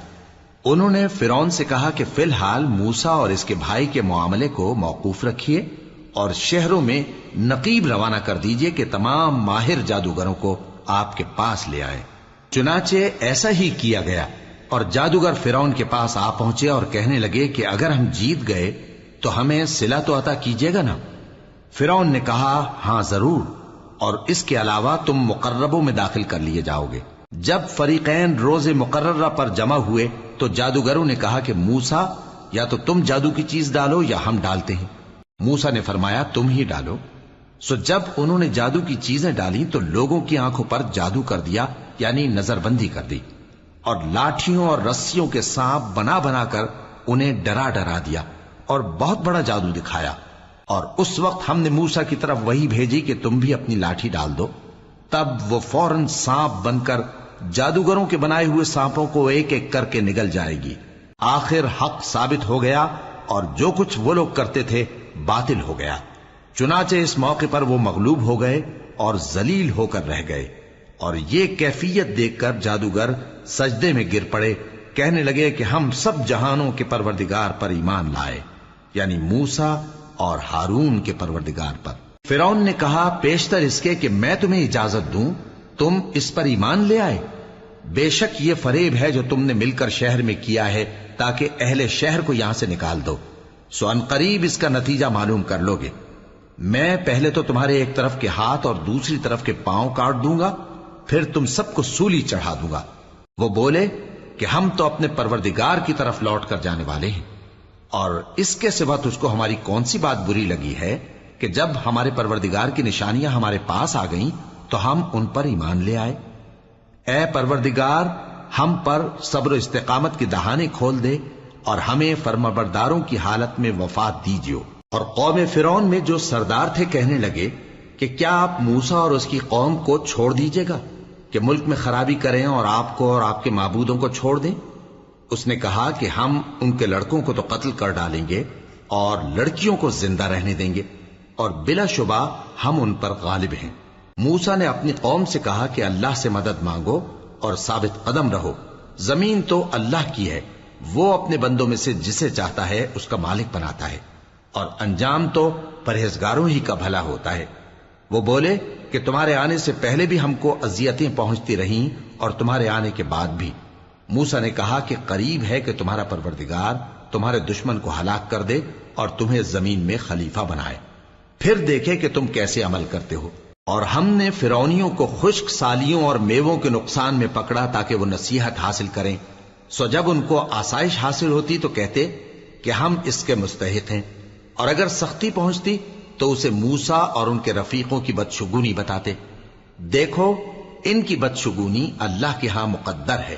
انہوں نے فرعون سے کہا کہ فی الحال موسیٰ اور اس کے بھائی کے معاملے کو موقوف رکھیے اور شہروں میں نقیب روانہ کر دیجئے کہ تمام ماہر جادوگروں کو آپ کے پاس لے آئیں۔ چنانچہ ایسا ہی کیا گیا، اور جادوگر فرعون کے پاس آ پہنچے اور کہنے لگے کہ اگر ہم جیت گئے تو ہمیں صلہ تو عطا کیجیے گا نا؟ فرعون نے کہا ہاں ضرور، اور اس کے علاوہ تم مقربوں میں داخل کر لیے جاؤ گے۔ جب فریقین روز مقررہ پر جمع ہوئے تو جادوگروں نے کہا کہ موسیٰ یا تو تم جادو کی چیز ڈالو یا ہم ڈالتے ہیں۔ موسیٰ نے فرمایا تم ہی ڈالو۔ سو جب انہوں نے جادو کی چیزیں ڈالی تو لوگوں کی آنکھوں پر جادو کر دیا، یعنی نظر بندی کر دی، اور لاٹھیوں اور رسیوں کے سانپ بنا بنا کر انہیں ڈرا ڈرا دیا اور بہت بڑا جادو دکھایا۔ اور اس وقت ہم نے موسیٰ کی طرف وحی بھیجی کہ تم بھی اپنی لاٹھی ڈال دو، تب وہ فوراً سانپ بن کر جادوگروں کے بنائے ہوئے سانپوں کو ایک ایک کر کے نگل جائے گی۔ آخر حق ثابت ہو گیا اور جو کچھ وہ لوگ کرتے تھے باطل ہو گیا۔ چنانچہ اس موقع پر وہ مغلوب ہو گئے اور ذلیل ہو کر رہ گئے، اور یہ کیفیت دیکھ کر جادوگر سجدے میں گر پڑے، کہنے لگے کہ ہم سب جہانوں کے پروردگار پر ایمان لائے، یعنی موسیٰ اور ہارون کے پروردگار پر۔ فرعون نے کہا پیشتر اس کے کہ میں تمہیں اجازت دوں تم اس پر ایمان لے آئے؟ بے شک یہ فریب ہے جو تم نے مل کر شہر میں کیا ہے تاکہ اہل شہر کو یہاں سے نکال دو، سو ان قریب اس کا نتیجہ معلوم کر لو گے۔ میں پہلے تو تمہارے ایک طرف کے ہاتھ اور دوسری طرف کے پاؤں کاٹ دوں گا، پھر تم سب کو سولی چڑھا دوں گا۔ وہ بولے کہ ہم تو اپنے پروردگار کی طرف لوٹ کر جانے والے ہیں، اور اس کے سوا تجھ کو ہماری کون سی بات بری لگی ہے کہ جب ہمارے پروردگار کی نشانیاں ہمارے پاس آ گئیں تو ہم ان پر ایمان لے آئے؟ اے پروردگار، ہم پر صبر و استقامت کی دہانے کھول دے اور ہمیں فرمانبرداروں کی حالت میں وفات دیجیو۔ اور قوم فرعون میں جو سردار تھے کہنے لگے کہ کیا آپ موسیٰ اور اس کی قوم کو چھوڑ دیجیے گا کہ ملک میں خرابی کریں اور آپ کو اور آپ کے معبودوں کو چھوڑ دیں؟ اس نے کہا کہ ہم ان کے لڑکوں کو تو قتل کر ڈالیں گے اور لڑکیوں کو زندہ رہنے دیں گے، اور بلا شبہ ہم ان پر غالب ہیں۔ موسیٰ نے اپنی قوم سے کہا کہ اللہ سے مدد مانگو اور ثابت قدم رہو، زمین تو اللہ کی ہے، وہ اپنے بندوں میں سے جسے چاہتا ہے اس کا مالک بناتا ہے، اور انجام تو پرہیزگاروں ہی کا بھلا ہوتا ہے۔ وہ بولے کہ تمہارے آنے سے پہلے بھی ہم کو اذیتیں پہنچتی رہیں اور تمہارے آنے کے بعد بھی۔ موسیٰ نے کہا کہ قریب ہے کہ تمہارا پروردگار تمہارے دشمن کو ہلاک کر دے اور تمہیں زمین میں خلیفہ بنائے، پھر دیکھے کہ تم کیسے عمل کرتے ہو۔ اور ہم نے فرعونیوں کو خشک سالیوں اور میووں کے نقصان میں پکڑا تاکہ وہ نصیحت حاصل کریں، سو جب ان کو آسائش حاصل ہوتی تو کہتے کہ ہم اس کے مستحق ہیں، اور اگر سختی پہنچتی تو اسے موسیٰ اور ان کے رفیقوں کی بدشگونی بتاتے۔ دیکھو ان کی بدشگونی اللہ کے ہاں مقدر ہے،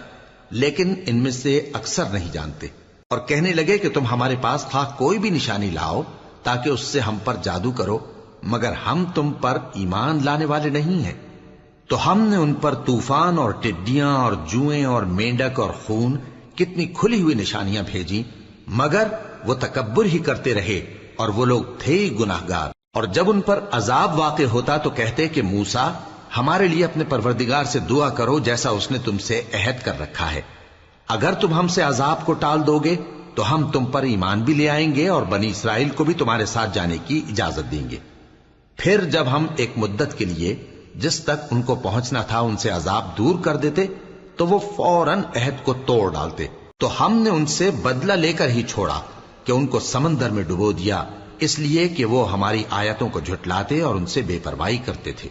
لیکن ان میں سے اکثر نہیں جانتے۔ اور کہنے لگے کہ تم ہمارے پاس خواہ کوئی بھی نشانی لاؤ تاکہ اس سے ہم پر جادو کرو، مگر ہم تم پر ایمان لانے والے نہیں ہیں۔ تو ہم نے ان پر طوفان اور ٹڈیاں اور جوئیں اور مینڈک اور خون کتنی کھلی ہوئی نشانیاں بھیجی، مگر وہ تکبر ہی کرتے رہے اور وہ لوگ تھے ہی گناہگار۔ اور جب ان پر عذاب واقع ہوتا تو کہتے کہ موسیٰ ہمارے لیے اپنے پروردگار سے دعا کرو جیسا اس نے تم سے عہد کر رکھا ہے، اگر تم ہم سے عذاب کو ٹال دو گے تو ہم تم پر ایمان بھی لے آئیں گے اور بنی اسرائیل کو بھی تمہارے ساتھ جانے کی اجازت دیں گے۔ پھر جب ہم ایک مدت کے لیے جس تک ان کو پہنچنا تھا ان سے عذاب دور کر دیتے تو وہ فوراً عہد کو توڑ ڈالتے، تو ہم نے ان سے بدلہ لے کر ہی چھوڑا کہ ان کو سمندر میں ڈبو دیا، اس لیے کہ وہ ہماری آیتوں کو جھٹلاتے اور ان سے بے پرواہی کرتے تھے۔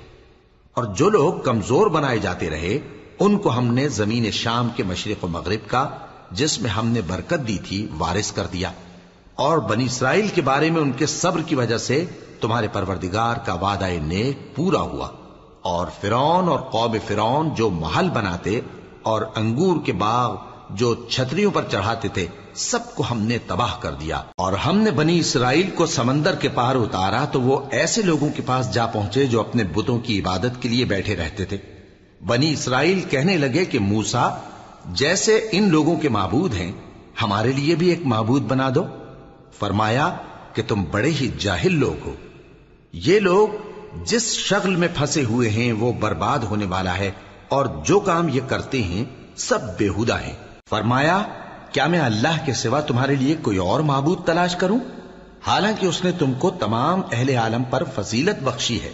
اور جو لوگ کمزور بنائے جاتے رہے ان کو ہم نے زمین شام کے مشرق و مغرب کا جس میں ہم نے برکت دی تھی وارث کر دیا، اور بنی اسرائیل کے بارے میں ان کے صبر کی وجہ سے تمہارے پروردگار کا وعدہ نیک پورا ہوا۔ اور فرعون اور قوم فرعون جو محل بناتے اور انگور کے باغ جو چھتریوں پر چڑھاتے تھے سب کو ہم نے تباہ کر دیا۔ اور ہم نے بنی اسرائیل کو سمندر کے پار اتارا تو وہ ایسے لوگوں کے پاس جا پہنچے جو اپنے بتوں کی عبادت کے لیے بیٹھے رہتے تھے۔ بنی اسرائیل کہنے لگے کہ موسیٰ جیسے ان لوگوں کے معبود ہیں ہمارے لیے بھی ایک معبود بنا دو۔ فرمایا کہ تم بڑے ہی جاہل لوگ ہو، یہ لوگ جس شغل میں پھنسے ہوئے ہیں وہ برباد ہونے والا ہے، اور جو کام یہ کرتے ہیں سب بےہودہ ہیں۔ فرمایا کیا میں اللہ کے سوا تمہارے لیے کوئی اور معبود تلاش کروں، حالانکہ اس نے تم کو تمام اہل عالم پر فضیلت بخشی ہے۔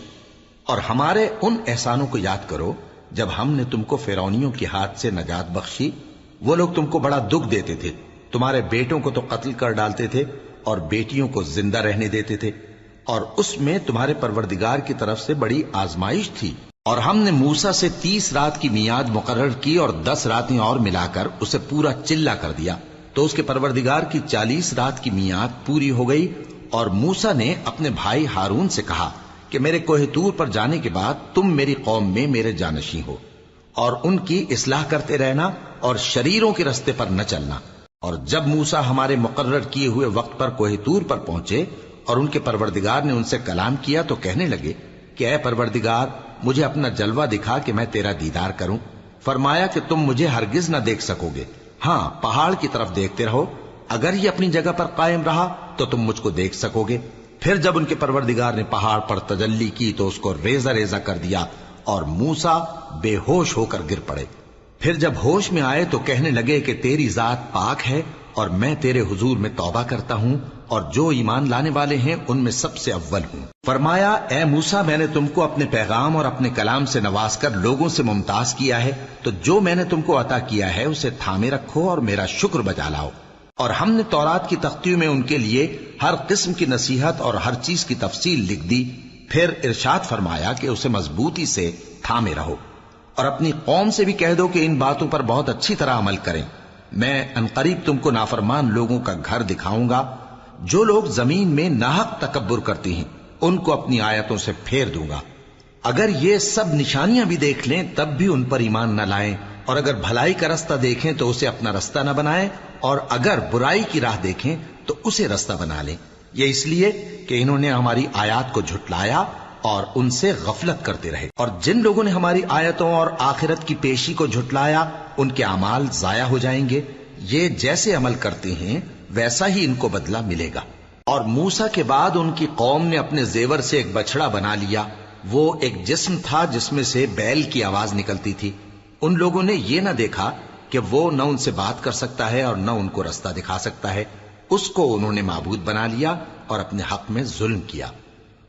اور ہمارے ان احسانوں کو یاد کرو جب ہم نے تم کو فرعونیوں کے ہاتھ سے نجات بخشی، وہ لوگ تم کو بڑا دکھ دیتے تھے، تمہارے بیٹوں کو تو قتل کر ڈالتے تھے اور بیٹیوں کو زندہ رہنے دیتے تھے، اور اس میں تمہارے پروردگار کی طرف سے بڑی آزمائش تھی۔ اور ہم نے موسیٰ سے 30 رات کی میعاد مقرر کی اور 10 راتیں اور ملا کر اسے پورا چلہ کر دیا، تو اس کے پروردگار کی 40 رات کی میعاد پوری ہو گئی، اور موسیٰ نے اپنے بھائی ہارون سے کہا کہ میرے کوہ طور پر جانے کے بعد تم میری قوم میں میرے جانشین ہو، اور ان کی اصلاح کرتے رہنا اور شریروں کے رستے پر نہ چلنا۔ اور جب موسیٰ ہمارے مقرر کیے ہوئے وقت پر کوہ طور پر پہنچے اور ان کے پروردگار نے ان سے کلام کیا تو کہنے لگے کہ اے پروردگار، مجھے اپنا جلوہ دکھا کہ میں تیرا دیدار کروں۔ فرمایا کہ تم مجھے ہرگز نہ دیکھ سکو گے، ہاں پہاڑ کی طرف دیکھتے رہو، اگر یہ اپنی جگہ پر قائم رہا تو تم مجھ کو دیکھ سکو گے۔ پھر جب ان کے پروردگار نے پہاڑ پر تجلی کی تو اس کو ریزہ ریزہ کر دیا اور موسیٰ بے ہوش ہو کر گر پڑے۔ پھر جب ہوش میں آئے تو کہنے لگے کہ تیری ذات پاک ہے اور میں تیرے حضور میں توبہ کرتا ہوں اور جو ایمان لانے والے ہیں ان میں سب سے اول ہوں۔ فرمایا اے موسیٰ، میں نے تم کو اپنے پیغام اور اپنے کلام سے نواز کر لوگوں سے ممتاز کیا ہے، تو جو میں نے تم کو عطا کیا ہے اسے تھامے رکھو اور میرا شکر بجا لاؤ۔ اور ہم نے تورات کی تختیوں میں ان کے لیے ہر قسم کی نصیحت اور ہر چیز کی تفصیل لکھ دی۔ پھر ارشاد فرمایا کہ اسے مضبوطی سے تھامے رہو، اور اپنی قوم سے بھی کہہ دو کہ ان باتوں پر بہت اچھی طرح عمل کریں۔ میں انقریب تم کو نافرمان لوگوں کا گھر دکھاؤں گا، جو لوگ زمین میں ناحق تکبر کرتی ہیں ان کو اپنی آیتوں سے پھیر دوں گا۔ اگر یہ سب نشانیاں بھی دیکھ لیں تب بھی ان پر ایمان نہ لائیں، اور اگر بھلائی کا رستہ دیکھیں تو اسے اپنا رستہ نہ بنائیں، اور اگر برائی کی راہ دیکھیں تو اسے رستہ بنا لیں۔ یہ اس لیے کہ انہوں نے ہماری آیات کو جھٹلایا اور ان سے غفلت کرتے رہے، اور جن لوگوں نے ہماری آیتوں اور آخرت کی پیشی کو جھٹلایا ان کے اعمال ضائع ہو جائیں گے۔ یہ جیسے عمل کرتے ہیں ویسا ہی ان کو بدلہ ملے گا۔ اور موسیٰ کے بعد ان کی قوم نے اپنے زیور سے ایک بچڑا بنا لیا، وہ ایک جسم تھا جس میں سے بیل کی آواز نکلتی تھی۔ ان لوگوں نے یہ نہ دیکھا کہ وہ نہ ان سے بات کر سکتا ہے اور نہ ان کو رستہ دکھا سکتا ہے، اس کو انہوں نے معبود بنا لیا اور اپنے حق میں ظلم کیا۔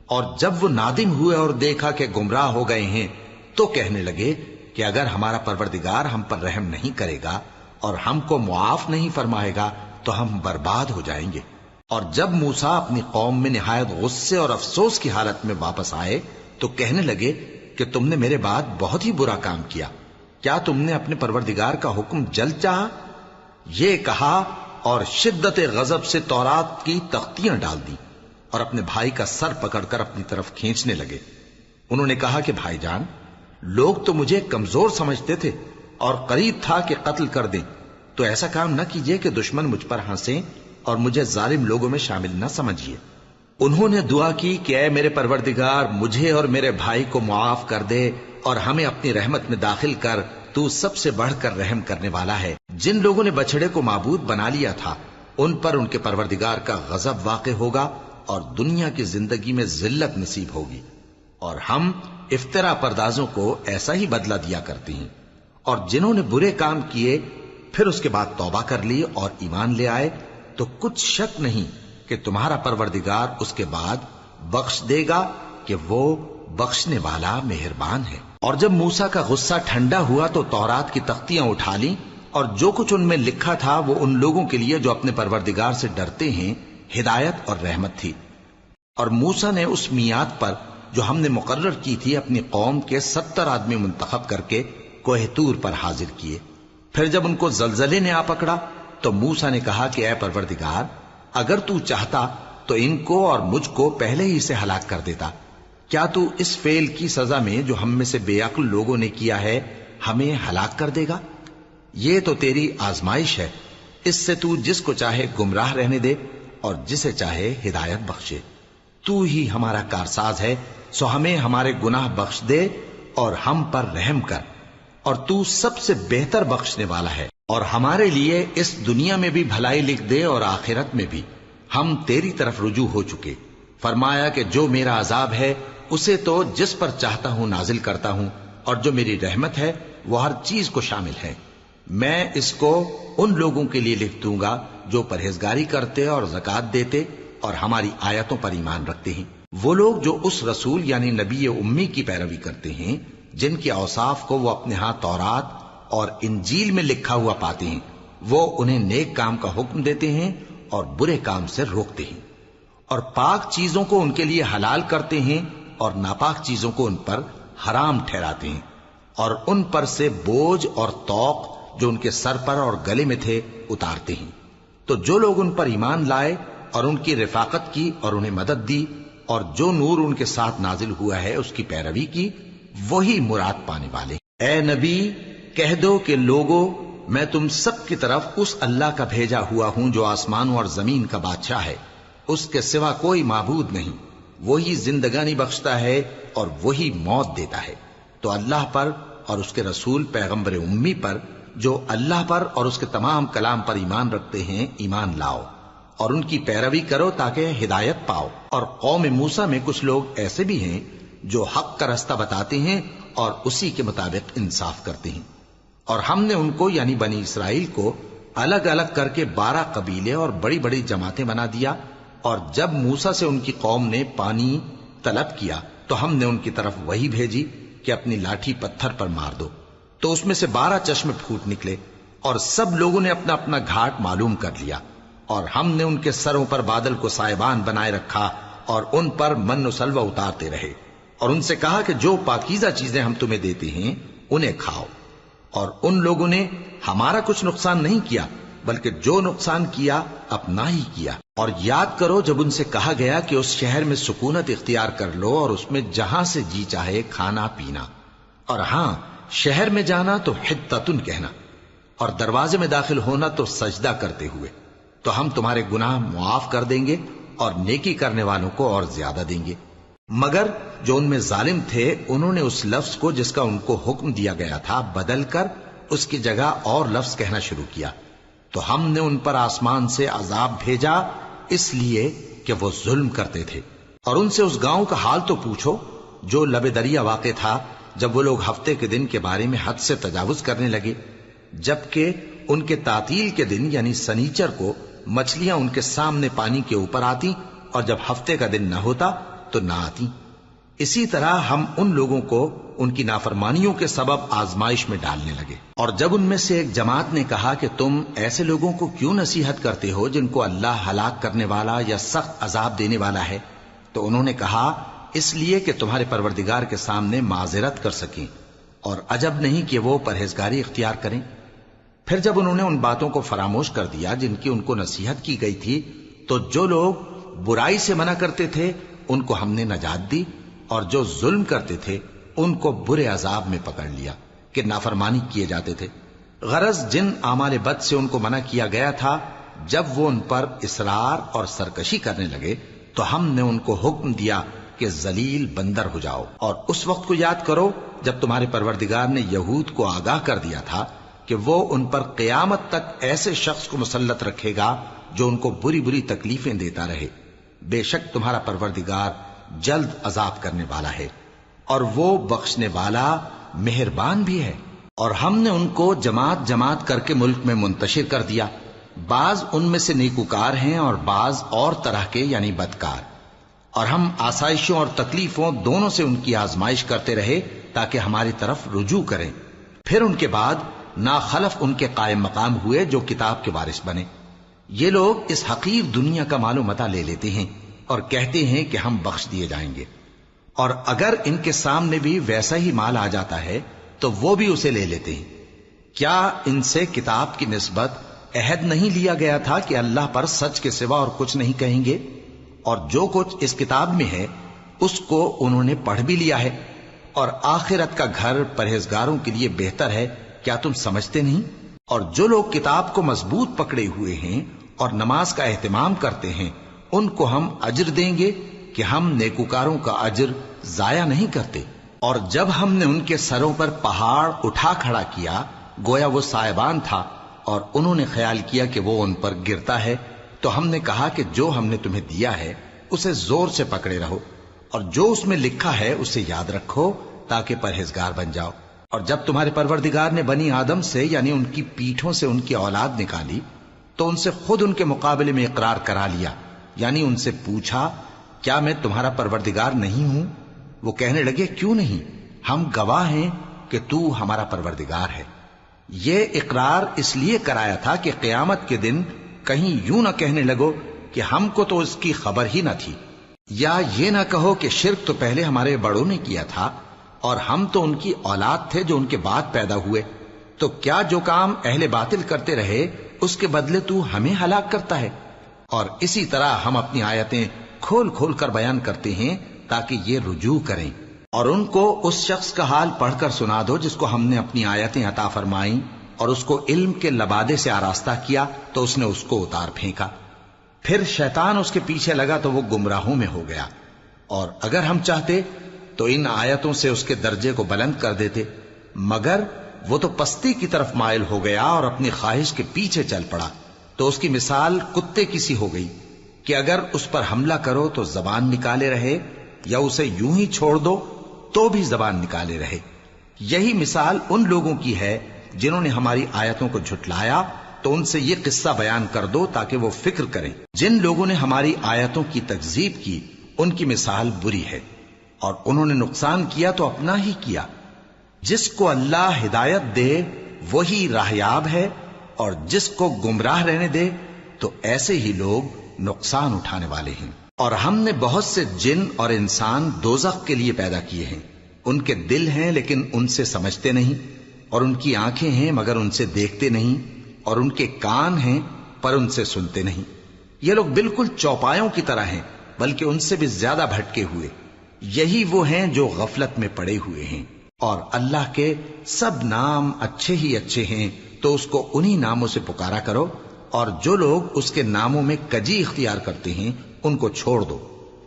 اور جب وہ نادم ہوئے اور دیکھا کہ گمراہ ہو گئے ہیں تو کہنے لگے کہ اگر ہمارا پروردگار ہم پر رحم نہیں کرے گا اور ہم کو معاف نہیں فرمائے گا تو ہم برباد ہو جائیں گے۔ اور جب موسیٰ اپنی قوم میں نہایت غصے اور افسوس کی حالت میں واپس آئے تو کہنے لگے کہ تم نے میرے بعد بہت ہی برا کام کیا، کیا تم نے اپنے پروردگار کا حکم جلد چاہا؟ یہ کہا اور شدت غضب سے تورات کی تختیاں ڈال دی اور اپنے بھائی کا سر پکڑ کر اپنی طرف کھینچنے لگے۔ انہوں نے کہا کہ بھائی جان، لوگ تو مجھے کمزور سمجھتے تھے اور قریب تھا کہ قتل کر دیں، تو ایسا کام نہ کیجیے کہ دشمن مجھ پر ہنسیں اور مجھے ظالم لوگوں میں شامل نہ سمجھیے۔ انہوں نے دعا کی کہ اے میرے پروردگار، مجھے اور میرے بھائی کو معاف کر دے اور ہمیں اپنی رحمت میں داخل کر، تو سب سے بڑھ کر رحم کرنے والا ہے۔ جن لوگوں نے بچڑے کو معبود بنا لیا تھا ان پر ان کے پروردگار کا غضب واقع ہوگا اور دنیا کی زندگی میں ذلت نصیب ہوگی، اور ہم افترا پردازوں کو ایسا ہی بدلہ دیا کرتے ہیں۔ اور جنہوں نے برے کام کیے پھر اس کے بعد توبہ کر لی اور ایمان لے آئے تو کچھ شک نہیں کہ تمہارا پروردگار اس کے بعد بخش دے گا کہ وہ بخشنے والا مہربان ہے۔ اور جب موسیٰ کا غصہ ٹھنڈا ہوا تو تورات کی تختیاں اٹھا لیں، اور جو کچھ ان میں لکھا تھا وہ ان لوگوں کے لیے جو اپنے پروردگار سے ڈرتے ہیں ہدایت اور رحمت تھی۔ اور موسیٰ نے اس میعاد پر جو ہم نے مقرر کی تھی اپنی قوم کے 70 آدمی منتخب کر کے کوہ طور پر حاضر کیے۔ پھر جب ان کو زلزلے نے آ پکڑا تو موسیٰ نے کہا کہ اے پروردگار، اگر تو چاہتا تو ان کو اور مجھ کو پہلے ہی سے ہلاک کر دیتا۔ کیا تو اس فعل کی سزا میں جو ہم میں سے بے عقل لوگوں نے کیا ہے ہمیں ہلاک کر دے گا؟ یہ تو تیری آزمائش ہے، اس سے تو جس کو چاہے گمراہ رہنے دے اور جسے چاہے ہدایت بخشے۔ تو ہی ہمارا کارساز ہے، سو ہمیں ہمارے گناہ بخش دے اور ہم پر رحم کر، اور تو سب سے بہتر بخشنے والا ہے۔ اور ہمارے لیے اس دنیا میں بھی بھلائی لکھ دے اور آخرت میں بھی، ہم تیری طرف رجوع ہو چکے۔ فرمایا کہ جو میرا عذاب ہے اسے تو جس پر چاہتا ہوں نازل کرتا ہوں، اور جو میری رحمت ہے وہ ہر چیز کو شامل ہے۔ میں اس کو ان لوگوں کے لیے لکھ دوں گا جو پرہیزگاری کرتے اور زکوٰۃ دیتے اور ہماری آیتوں پر ایمان رکھتے ہیں، وہ لوگ جو اس رسول یعنی نبی امی کی پیروی کرتے ہیں جن کے اوصاف کو وہ اپنے ہاں تورات اور انجیل میں لکھا ہوا پاتے ہیں، وہ انہیں نیک کام کا حکم دیتے ہیں اور برے کام سے روکتے ہیں، اور پاک چیزوں کو ان کے لیے حلال کرتے ہیں اور ناپاک چیزوں کو ان پر حرام ٹھہراتے ہیں، اور ان پر سے بوجھ اور طوق جو ان کے سر پر اور گلے میں تھے اتارتے ہیں۔ تو جو لوگ ان پر ایمان لائے اور ان کی رفاقت کی اور انہیں مدد دی اور جو نور ان کے ساتھ نازل ہوا ہے اس کی پیروی کی، وہی مراد پانے والے۔ اے نبی کہہ دو کہ لوگو، میں تم سب کی طرف اس اللہ کا بھیجا ہوا ہوں جو آسمانوں اور زمین کا بادشاہ ہے، اس کے سوا کوئی معبود نہیں، وہی زندگانی بخشتا ہے اور وہی موت دیتا ہے۔ تو اللہ پر اور اس کے رسول پیغمبر امی پر جو اللہ پر اور اس کے تمام کلام پر ایمان رکھتے ہیں ایمان لاؤ اور ان کی پیروی کرو تاکہ ہدایت پاؤ۔ اور قوم موسیٰ میں کچھ لوگ ایسے بھی ہیں جو حق کا رستہ بتاتے ہیں اور اسی کے مطابق انصاف کرتے ہیں۔ اور ہم نے ان کو یعنی بنی اسرائیل کو الگ الگ کر کے 12 قبیلے اور بڑی بڑی جماعتیں بنا دیا، اور جب موسیٰ سے ان کی قوم نے پانی طلب کیا تو ہم نے ان کی طرف وہی بھیجی کہ اپنی لاٹھی پتھر پر مار دو، تو اس میں سے 12 چشمے پھوٹ نکلے، اور سب لوگوں نے اپنا اپنا گھاٹ معلوم کر لیا۔ اور ہم نے ان کے سروں پر بادل کو سائبان بنائے رکھا اور ان پر من و سلوہ اتارتے رہے، اور ان سے کہا کہ جو پاکیزہ چیزیں ہم تمہیں دیتے ہیں انہیں کھاؤ۔ اور ان لوگوں نے ہمارا کچھ نقصان نہیں کیا بلکہ جو نقصان کیا اپنا ہی کیا۔ اور یاد کرو جب ان سے کہا گیا کہ اس شہر میں سکونت اختیار کر لو اور اس میں جہاں سے جی چاہے کھانا پینا، اور ہاں شہر میں جانا تو حتتن کہنا، اور دروازے میں داخل ہونا تو سجدہ کرتے ہوئے، تو ہم تمہارے گناہ معاف کر دیں گے اور نیکی کرنے والوں کو اور زیادہ دیں گے۔ مگر جو ان میں ظالم تھے انہوں نے اس لفظ کو جس کا ان کو حکم دیا گیا تھا بدل کر اس کی جگہ اور لفظ کہنا شروع کیا، تو ہم نے ان پر آسمان سے عذاب بھیجا اس لیے کہ وہ ظلم کرتے تھے۔ اور ان سے اس گاؤں کا حال تو پوچھو جو لب دریا واقع تھا، جب وہ لوگ ہفتے کے دن کے بارے میں حد سے تجاوز کرنے لگے، جبکہ ان کے تعطیل کے دن یعنی سنیچر کو مچھلیاں ان کے سامنے پانی کے اوپر آتی، اور جب ہفتے کا دن نہ ہوتا تو نہ آتی۔ اسی طرح ہم ان لوگوں کو ان کی نافرمانیوں کے سبب آزمائش میں ڈالنے لگے۔ اور جب ان میں سے ایک جماعت نے کہا کہ تم ایسے لوگوں کو کیوں نصیحت کرتے ہو جن کو اللہ ہلاک کرنے والا یا سخت عذاب دینے والا ہے، تو انہوں نے کہا اس لیے کہ تمہارے پروردگار کے سامنے معذرت کر سکیں، اور عجب نہیں کہ وہ پرہیزگاری اختیار کریں۔ پھر جب انہوں نے ان باتوں کو فراموش کر دیا جن کی ان کو نصیحت کی گئی تھی، تو جو لوگ برائی سے منع کرتے تھے ان کو ہم نے نجات دی، اور جو ظلم کرتے تھے ان کو برے عذاب میں پکڑ لیا کہ نافرمانی کیے جاتے تھے۔ غرض جن اعمال بد سے ان کو منع کیا گیا تھا، جب وہ ان پر اصرار اور سرکشی کرنے لگے تو ہم نے ان کو حکم دیا کہ ذلیل بندر ہو جاؤ۔ اور اس وقت کو یاد کرو جب تمہارے پروردگار نے یہود کو آگاہ کر دیا تھا کہ وہ ان پر قیامت تک ایسے شخص کو مسلط رکھے گا جو ان کو بری بری تکلیفیں دیتا رہے۔ بے شک تمہارا پروردگار جلد عذاب کرنے والا ہے اور وہ بخشنے والا مہربان بھی ہے۔ اور ہم نے ان کو جماعت جماعت کر کے ملک میں منتشر کر دیا، بعض ان میں سے نیکوکار ہیں اور بعض اور طرح کے یعنی بدکار، اور ہم آسائشوں اور تکلیفوں دونوں سے ان کی آزمائش کرتے رہے تاکہ ہماری طرف رجوع کریں۔ پھر ان کے بعد ناخلف ان کے قائم مقام ہوئے جو کتاب کے وارث بنے۔ یہ لوگ اس حقیر دنیا کا مال و متاع لے لیتے ہیں اور کہتے ہیں کہ ہم بخش دیے جائیں گے، اور اگر ان کے سامنے بھی ویسا ہی مال آ جاتا ہے تو وہ بھی اسے لے لیتے ہیں۔ کیا ان سے کتاب کی نسبت عہد نہیں لیا گیا تھا کہ اللہ پر سچ کے سوا اور کچھ نہیں کہیں گے؟ اور جو کچھ اس کتاب میں ہے اس کو انہوں نے پڑھ بھی لیا ہے، اور آخرت کا گھر پرہیزگاروں کے لیے بہتر ہے، کیا تم سمجھتے نہیں؟ اور جو لوگ کتاب کو مضبوط پکڑے ہوئے ہیں اور نماز کا اہتمام کرتے ہیں ان کو ہم اجر دیں گے کہ ہم نیکوکاروں کا اجر ضائع نہیں کرتے۔ اور جب ہم نے ان کے سروں پر پہاڑ اٹھا کھڑا کیا گویا وہ سائبان تھا، اور انہوں نے خیال کیا کہ وہ ان پر گرتا ہے، تو ہم نے کہا کہ جو ہم نے تمہیں دیا ہے اسے زور سے پکڑے رہو، اور جو اس میں لکھا ہے اسے یاد رکھو تاکہ پرہیزگار بن جاؤ۔ اور جب تمہارے پروردگار نے بنی آدم سے یعنی ان کی پیٹھوں سے ان کی اولاد نکالی تو ان سے خود ان کے مقابلے میں اقرار کرا لیا، یعنی ان سے پوچھا کیا میں تمہارا پروردگار نہیں ہوں؟ وہ کہنے لگے کیوں نہیں، ہم گواہ ہیں کہ تو ہمارا پروردگار ہے۔ یہ اقرار اس لیے کرایا تھا کہ قیامت کے دن کہیں یوں نہ کہنے لگو کہ ہم کو تو اس کی خبر ہی نہ تھی، یا یہ نہ کہو کہ شرک تو پہلے ہمارے بڑوں نے کیا تھا اور ہم تو ان کی اولاد تھے جو ان کے بعد پیدا ہوئے۔ تو کیا جو کام اہل باطل کرتے رہے اس کے بدلے تو ہمیں ہلاک کرتا ہے؟ اور اسی طرح ہم اپنی آیتیں کھول کھول کر بیان کرتے ہیں تاکہ یہ رجوع کریں۔ اور ان کو اس شخص کا حال پڑھ کر سنا دو جس کو ہم نے اپنی آیتیں عطا فرمائیں اور اس کو علم کے لبادے سے آراستہ کیا تو اس نے اس کو اتار پھینکا، پھر شیطان اس کے پیچھے لگا تو وہ گمراہوں میں ہو گیا۔ اور اگر ہم چاہتے تو ان آیتوں سے اس کے درجے کو بلند کر دیتے، مگر وہ تو پستی کی طرف مائل ہو گیا اور اپنی خواہش کے پیچھے چل پڑا، تو اس کی مثال کتے کی سی ہو گئی کہ اگر اس پر حملہ کرو تو زبان نکالے رہے، یا اسے یوں ہی چھوڑ دو تو بھی زبان نکالے رہے۔ یہی مثال ان لوگوں کی ہے جنہوں نے ہماری آیتوں کو جھٹلایا، تو ان سے یہ قصہ بیان کر دو تاکہ وہ فکر کریں۔ جن لوگوں نے ہماری آیتوں کی تکذیب کی ان کی مثال بری ہے، اور انہوں نے نقصان کیا تو اپنا ہی کیا۔ جس کو اللہ ہدایت دے وہی راہیاب ہے، اور جس کو گمراہ رہنے دے تو ایسے ہی لوگ نقصان اٹھانے والے ہیں۔ اور ہم نے بہت سے جن اور انسان دوزخ کے لیے پیدا کیے ہیں، ان کے دل ہیں لیکن ان سے سمجھتے نہیں، اور ان کی آنکھیں ہیں مگر ان سے دیکھتے نہیں، اور ان کے کان ہیں پر ان سے سنتے نہیں۔ یہ لوگ بالکل چوپایوں کی طرح ہیں، بلکہ ان سے بھی زیادہ بھٹکے ہوئے۔ یہی وہ ہیں جو غفلت میں پڑے ہوئے ہیں۔ اور اللہ کے سب نام اچھے ہی اچھے ہیں، تو اس کو انہی ناموں سے پکارا کرو، اور جو لوگ اس کے ناموں میں کجی اختیار کرتے ہیں ان کو چھوڑ دو۔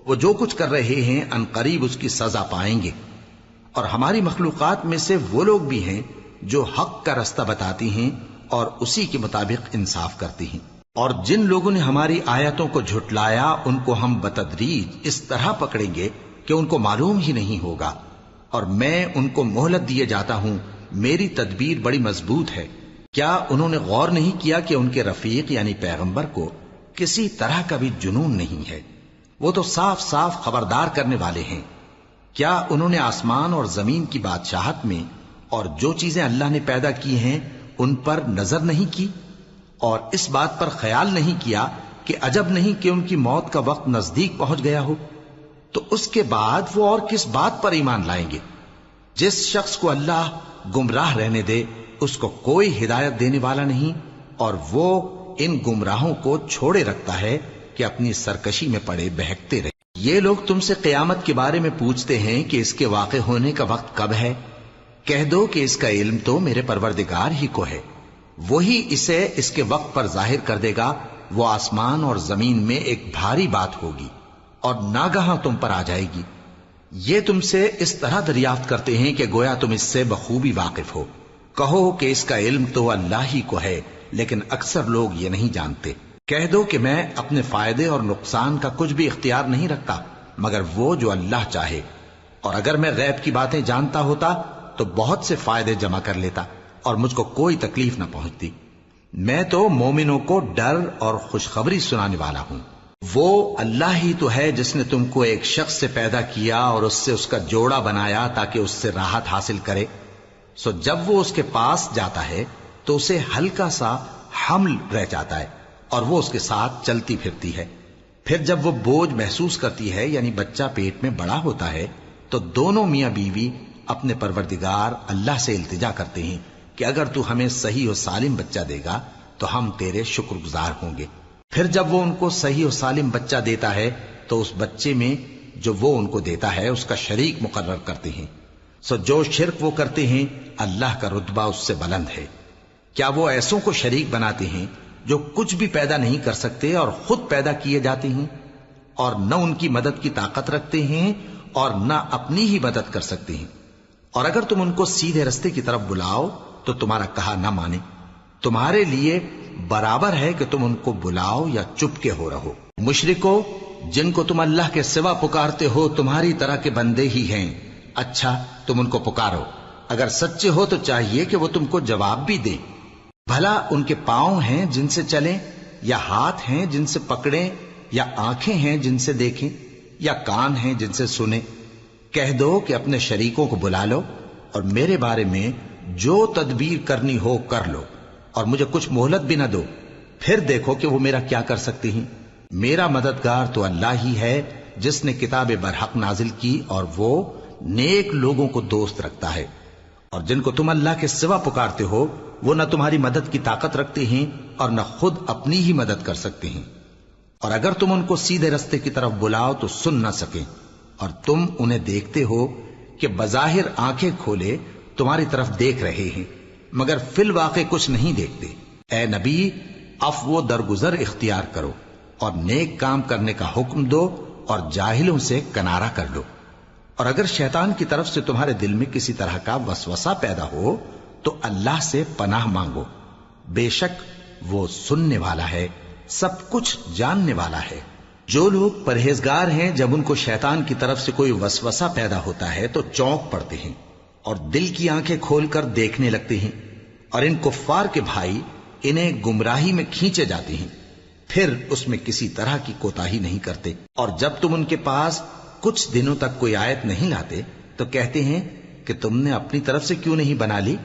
وہ جو کچھ کر رہے ہیں عنقریب اس کی سزا پائیں گے۔ اور ہماری مخلوقات میں سے وہ لوگ بھی ہیں جو حق کا رستہ بتاتی ہیں اور اسی کے مطابق انصاف کرتی ہیں۔ اور جن لوگوں نے ہماری آیتوں کو جھٹلایا ان کو ہم بتدریج اس طرح پکڑیں گے کہ ان کو معلوم ہی نہیں ہوگا، اور میں ان کو مہلت دیے جاتا ہوں، میری تدبیر بڑی مضبوط ہے۔ کیا انہوں نے غور نہیں کیا کہ ان کے رفیق یعنی پیغمبر کو کسی طرح کا بھی جنون نہیں ہے؟ وہ تو صاف صاف خبردار کرنے والے ہیں۔ کیا انہوں نے آسمان اور زمین کی بادشاہت میں اور جو چیزیں اللہ نے پیدا کی ہیں ان پر نظر نہیں کی، اور اس بات پر خیال نہیں کیا کہ عجب نہیں کہ ان کی موت کا وقت نزدیک پہنچ گیا ہو؟ تو اس کے بعد وہ اور کس بات پر ایمان لائیں گے؟ جس شخص کو اللہ گمراہ رہنے دے اس کو کوئی ہدایت دینے والا نہیں، اور وہ ان گمراہوں کو چھوڑے رکھتا ہے کہ اپنی سرکشی میں پڑے بہکتے رہے۔ یہ لوگ تم سے قیامت کے بارے میں پوچھتے ہیں کہ اس کے واقع ہونے کا وقت کب ہے؟ کہہ دو کہ اس کا علم تو میرے پروردگار ہی کو ہے، وہی اسے اس کے وقت پر ظاہر کر دے گا۔ وہ آسمان اور زمین میں ایک بھاری بات ہوگی اور ناگہاں تم پر آ جائے گی۔ یہ تم سے اس طرح دریافت کرتے ہیں کہ گویا تم اس سے بخوبی واقف ہو۔ کہو کہ اس کا علم تو اللہ ہی کو ہے، لیکن اکثر لوگ یہ نہیں جانتے۔ کہہ دو کہ میں اپنے فائدے اور نقصان کا کچھ بھی اختیار نہیں رکھتا مگر وہ جو اللہ چاہے، اور اگر میں غیب کی باتیں جانتا ہوتا تو بہت سے فائدے جمع کر لیتا اور مجھ کو کوئی تکلیف نہ پہنچتی۔ میں تو مومنوں کو ڈر اور خوشخبری سنانے والا ہوں۔ وہ اللہ ہی تو ہے جس نے تم کو ایک شخص سے پیدا کیا اور اس سے اس کا جوڑا بنایا تاکہ اس سے راحت حاصل کرے۔ سو جب وہ اس کے پاس جاتا ہے تو اسے ہلکا سا حمل رہ جاتا ہے اور وہ اس کے ساتھ چلتی پھرتی ہے۔ پھر جب وہ بوجھ محسوس کرتی ہے یعنی بچہ پیٹ میں بڑا ہوتا ہے تو دونوں میاں بیوی اپنے پروردگار اللہ سے التجا کرتے ہیں کہ اگر تو ہمیں صحیح و سالم بچہ دے گا تو ہم تیرے شکر گزار ہوں گے۔ پھر جب وہ ان کو صحیح و سالم بچہ دیتا ہے تو اس بچے میں جو وہ ان کو دیتا ہے اس کا شریک مقرر کرتے ہیں۔ سو جو شرک وہ کرتے ہیں اللہ کا رتبہ اس سے بلند ہے۔ کیا وہ ایسوں کو شریک بناتے ہیں جو کچھ بھی پیدا نہیں کر سکتے اور خود پیدا کیے جاتے ہیں، اور نہ ان کی مدد کی طاقت رکھتے ہیں اور نہ اپنی ہی مدد کر سکتے ہیں؟ اور اگر تم ان کو سیدھے رستے کی طرف بلاؤ تو تمہارا کہا نہ مانے، تمہارے لیے برابر ہے کہ تم ان کو بلاؤ یا چپ کے ہو رہو۔ مشرکو، جن کو تم اللہ کے سوا پکارتے ہو تمہاری طرح کے بندے ہی ہیں، اچھا تم ان کو پکارو، اگر سچے ہو تو چاہیے کہ وہ تم کو جواب بھی دیں۔ بھلا ان کے پاؤں ہیں جن سے چلیں، یا ہاتھ ہیں جن سے پکڑیں، یا آنکھیں ہیں جن سے دیکھیں، یا کان ہیں جن سے سنیں؟ کہہ دو کہ اپنے شریکوں کو بلا لو اور میرے بارے میں جو تدبیر کرنی ہو کر لو، اور مجھے کچھ مہلت بھی نہ دو، پھر دیکھو کہ وہ میرا کیا کر سکتے ہیں۔ میرا مددگار تو اللہ ہی ہے جس نے کتاب برحق نازل کی، اور وہ نیک لوگوں کو دوست رکھتا ہے۔ اور جن کو تم اللہ کے سوا پکارتے ہو وہ نہ تمہاری مدد کی طاقت رکھتے ہیں اور نہ خود اپنی ہی مدد کر سکتے ہیں، اور اگر تم ان کو سیدھے رستے کی طرف بلاؤ تو سن نہ سکیں، اور تم انہیں دیکھتے ہو کہ بظاہر آنکھیں کھولے تمہاری طرف دیکھ رہے ہیں مگر فی الواقع کچھ نہیں دیکھتے۔ اے نبی، عفو و درگزر اختیار کرو اور نیک کام کرنے کا حکم دو اور جاہلوں سے کنارہ کر لو، اور اگر شیطان کی طرف سے تمہارے دل میں کسی طرح کا وسوسہ پیدا ہو تو اللہ سے پناہ مانگو، بے شک وہ سننے والا ہے، سب کچھ جاننے والا ہے۔ جو لوگ پرہیزگار ہیں جب ان کو شیطان کی طرف سے کوئی وسوسہ پیدا ہوتا ہے تو چونک پڑتے ہیں اور دل کی آنکھیں کھول کر دیکھنے لگتے ہیں، اور ان کفار کے بھائی انہیں گمراہی میں کھینچے جاتے ہیں، پھر اس میں کسی طرح کی کوتاہی نہیں کرتے، اور جب تم ان کے پاس کچھ دنوں تک کوئی آیت نہیں لاتے تو کہتے ہیں کہ تم نے اپنی طرف سے کیوں نہیں بنا لی؟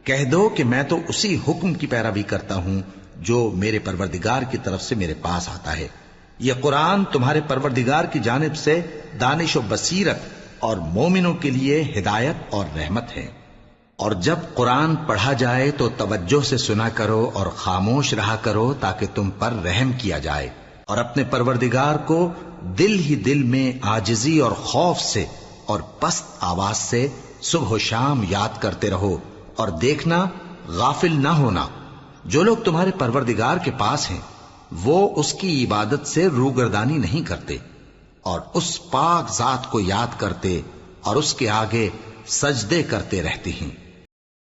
کہہ دو کہ میں تو اسی حکم کی پیروی کرتا ہوں جو میرے پروردگار کی طرف سے میرے پاس آتا ہے۔ یہ قرآن تمہارے پروردگار کی جانب سے دانش و بصیرت اور مومنوں کے لیے ہدایت اور رحمت ہے۔ اور جب قرآن پڑھا جائے تو توجہ سے سنا کرو اور خاموش رہا کرو تاکہ تم پر رحم کیا جائے، اور اپنے پروردگار کو دل ہی دل میں عاجزی اور خوف سے اور پست آواز سے صبح و شام یاد کرتے رہو، اور دیکھنا غافل نہ ہونا، جو لوگ تمہارے پروردگار کے پاس ہیں وہ اس کی عبادت سے روگردانی نہیں کرتے اور اس پاک ذات کو یاد کرتے اور اس کے آگے سجدے کرتے رہتے ہیں۔